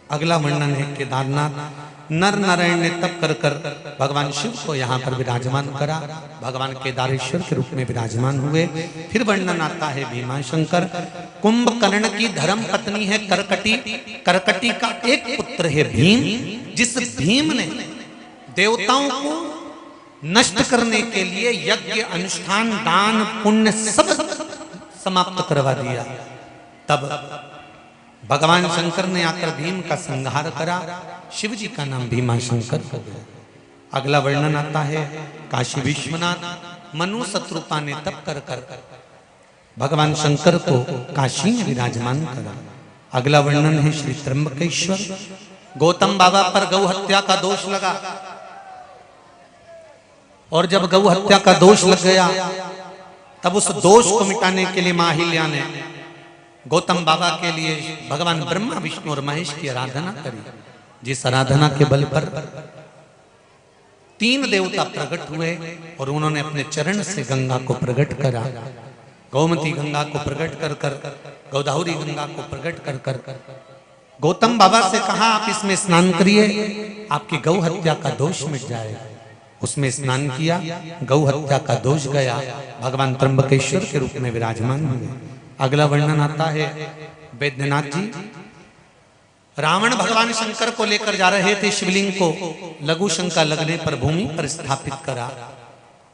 अगला वर्णन है केदारनाथ। नर नारायण ने तप कर कर भगवान शिव को यहाँ पर विराजमान करा। भगवान केदारेश्वर के रूप में विराजमान हुए। फिर वर्णन आता है भीमाशंकर। कुंभकर्ण की धर्म पत्नी है करकटी। करकटी का एक पुत्र है भीम। जिस भीम ने देवताओं को नष्ट करने के लिए यज्ञ, अनुष्ठान, दान, पुण्य सब समाप्त करवा दिया। तब भगवान शंकर ने आकर भीम का संहार करा। शिव जी का नाम भीमाशंकर हो गया। अगला वर्णन आता है काशी विश्वनाथ। मनु शत्रुपा ने तप कर कर भगवान शंकर को काशी में विराजमान करा। अगला वर्णन है श्री त्र्यंबकेश्वर। गौतम बाबा पर गौ हत्या का दोष लगा, और जब गौ हत्या का दोष लग गया तब उस दोष को मिटाने के लिए मां अहिल्या ने गौतम बाबा के लिए भगवान ब्रह्मा विष्णु और महेश की आराधना करी, जिस आराधना के बल पर 3 देवता प्रकट हुए और उन्होंने अपने चरण से गंगा को प्रकट करा। गोमती गंगा को प्रकट कर कर, गोदावरी गंगा को प्रकट कर कर गौतम बाबा से कहा आप इसमें स्नान करिए, आपकी गौ हत्या का दोष मिट जाएगा। उसमें स्नान किया, गौ हत्या का दोष गया, भगवान त्र्यंबकेश्वर के रूप में विराजमान हुए। अगला वर्णन आता है वैद्यनाथ जी। रावण भगवान शंकर को लेकर जा रहे थे, शिवलिंग को लघु शंका लगने पर भूमि पर स्थापित करा।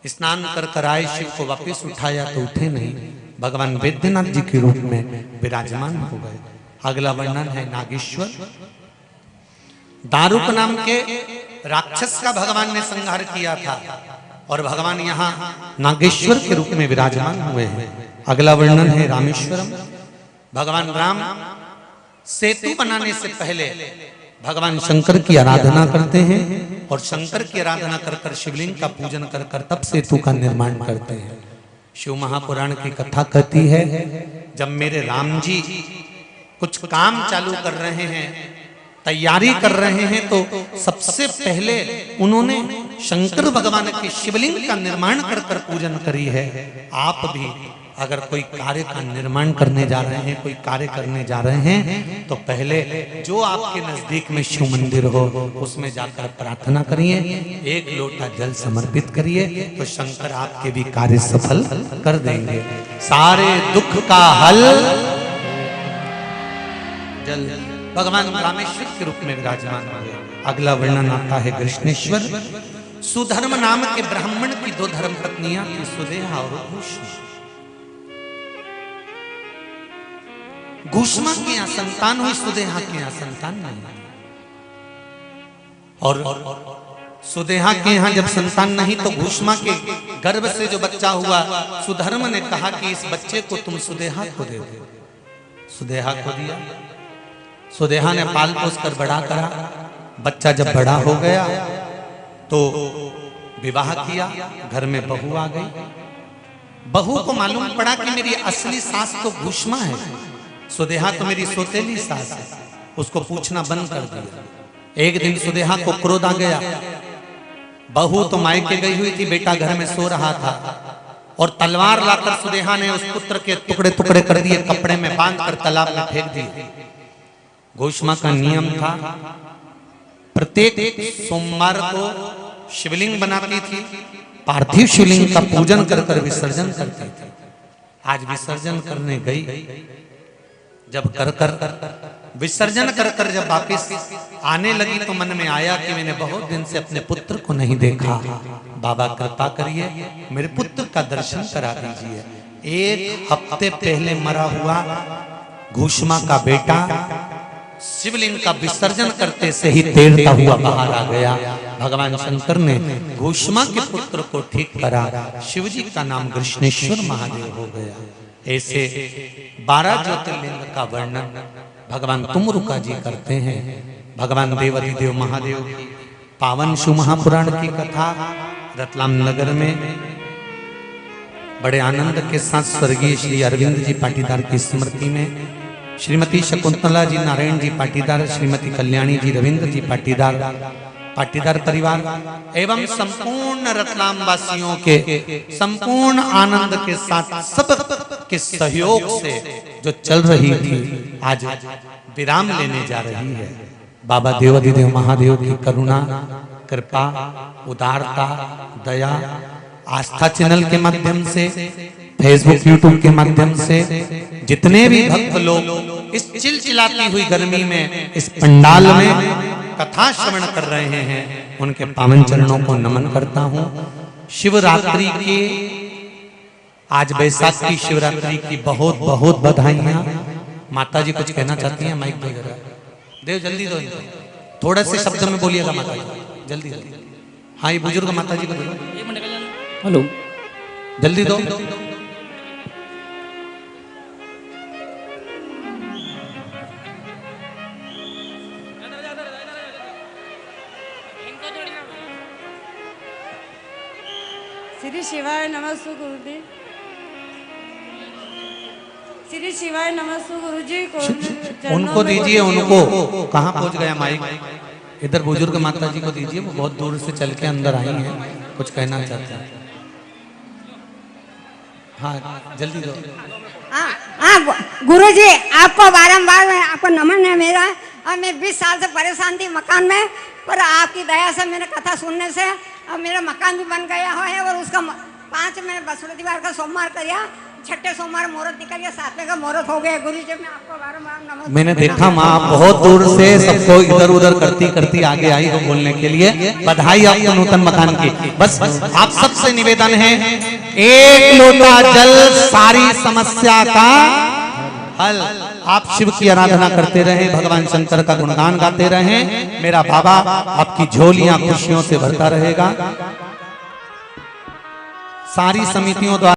स्नान कर कर आए, शिव को वापस उठाया तो उठे नहीं, भगवान वैद्यनाथ जी के रूप में विराजमान हो गए। अगला वर्णन है नागेश्वर। दारुक नाम के राक्षस का भगवान ने संहार किया था और भगवान यहाँ नागेश्वर के रूप में विराजमान हुए हैं। अगला वर्णन है रामेश्वरम। भगवान राम सेतु बनाने से पहले भगवान शंकर की आराधना करते हैं और शंकर की आराधना कर कर शिवलिंग का पूजन कर कर तब सेतु का निर्माण करते हैं। शिव महापुराण की कथा कहती है, जब मेरे राम जी कुछ काम चालू कर रहे हैं, तैयारी कर रहे हैं, तो सबसे पहले उन्होंने शंकर भगवान के शिवलिंग का निर्माण कर कर पूजन करी है। आप भी अगर कोई कार्य का निर्माण करने जा रहे हैं, कोई कार्य करने जा रहे हैं, तो पहले जो आपके नजदीक में शिव मंदिर हो उसमें जाकर प्रार्थना करिए, 1 लोटा जल समर्पित करिए, तो शंकर आपके भी कार्य सफल कर देंगे। सारे दुख का हल जल भगवान रामेश्वर के रूप में विराजमान हुए। अगला वर्णन आता है कृष्णेश्वर। सुधर्म नाम के ब्राह्मण की 2 धर्म पत्नियां थी, सुदेहा और घुष्मा। घुष्मा के यहाँ संतान हुई, सुदेहा के यहाँ संतान नहीं। और सुदेहा के यहाँ जब संतान नहीं तो घुष्मा के गर्भ से जो बच्चा हुआ, सुधर्म ने कहा कि इस बच्चे को तुम सुदेहा को दे दो। सुदेहा को दिया। सुदेहा ने पाल पोस कर बड़ा करा। बच्चा जब बड़ा हो गया तो विवाह किया, घर में बहू आ गई। बहू को मालूम पड़ा कि मेरी असली सास तो घुष्मा है, सुदेहा तो मेरी सौतेली सास है। उसको पूछना बंद कर दिया। एक दिन सुदेहा को क्रोध आ गया। बहू तो मायके गई हुई थी, बेटा घर में सो रहा था, और तलवार लाकर सुदेहा ने उस पुत्र के टुकड़े टुकड़े कर दिए, कपड़े में बांध कर तालाब में फेंक दिए। घोषमा का नियम था, प्रत्येक सोमवार को शिवलिंग बनाती थी, पार्थिव शिवलिंग का पूजन कर कर विसर्जन करती थी। आज विसर्जन करने गई, जब कर कर विसर्जन कर कर जब वापिस आने लगी तो मन में आया कि मैंने बहुत दिन से अपने पुत्र को नहीं देखा, बाबा कृपा करिए मेरे पुत्र का दर्शन करा दीजिए। 1 हफ्ते पहले मरा हुआ घुष्मा का बेटा शिवलिंग का विसर्जन करते से ही तैरता हुआ बाहर आ गया। भगवान शंकर ने घुष्मा के पुत्र को ठीक करा, शिवजी का नाम कृष्णेश्वर महादेव हो गया। ऐसे 12 ज्योतिर्लिंग का वर्णन भगवान तुमरुका जी करते हैं। भगवान देवाधिदेव महादेव की पावन शिव महापुराण की कथा रतलाम नगर में बड़े आनंद के साथ स्वर्गीय श्री अरविंद जी पाटीदार की स्मृति में श्रीमती शकुंतला जी नारायण जी पाटीदार, श्रीमती कल्याणी जी रविंद्र जी पाटीदार, पाटीदार परिवार एवं संपूर्ण रतलाम वासियों के संपूर्ण आनंद के साथ सब के सहयोग से जो चल रही थी आज विराम लेने जा रही है। बाबा देवाधिदेव महादेव की करुणा, कृपा, उदारता, दया, आस्था चैनल के माध्यम से, फेसबुक यूट्यूब के माध्यम से जितने भी भक्त लोग इस चिलचिलाती हुई गर्मी में इस पंडाल में कथा श्रवण कर रहे हैं, उनके पावन चरणों को नमन करता हूँ। शिवरात्रि के आज बैसाख की शिवरात्रि की बहुत बहुत बधाइयाँ। माता जी कुछ कहना चाहती हैं? माइक दे देव, जल्दी दो, थोड़ा से शब्द में बोलिएगा माता जी, जल्दी जल्दी। हाँ, ये बुजुर्ग माता जी को दो, हेलो, जल्दी दो। शिवाय नमस्तु गुरुदेव। श्री शिवाय नमस्तु गुरुजी को उनको दीजिए, उनको। कहाँ पहुंच गया माइक? इधर बुजुर्ग माता जी को दीजिए, वो बहुत दूर से चल के अंदर आई हैं, कुछ कहना चाहते हैं। हाँ जल्दी दो। हाँ गुरुजी, आपको बारंबार मैं आपको नमन है मेरा। और मैं 20 साल से परेशान थी मकान में, पर आपकी दया से मेरे कथा सुनने से अब मेरा मकान भी बन गया है। और उसका 5 में बृहस्पतिवार का सोमवार किया, 6ठे सोमवार मुहूर्त निकल गया, 7वें का मुहूर्त हो गया। गुरुजी मैं आपको बारंबार नमस्कार। मैंने देखा माँ बहुत दूर से सबको इधर उधर करती करती आगे आई हो बोलने के लिए। बधाई आपको नूतन मकान की। बस आप सबसे निवेदन है, एक लोटा जल सारी समस्या का हल। आप शिव की आराधना करते रहे, भगवान शंकर का गुणगान गाते रहे। मेरा बाबा आपकी झोलियां खुशियों से भरता रहेगा। सारी समितियों द्वारा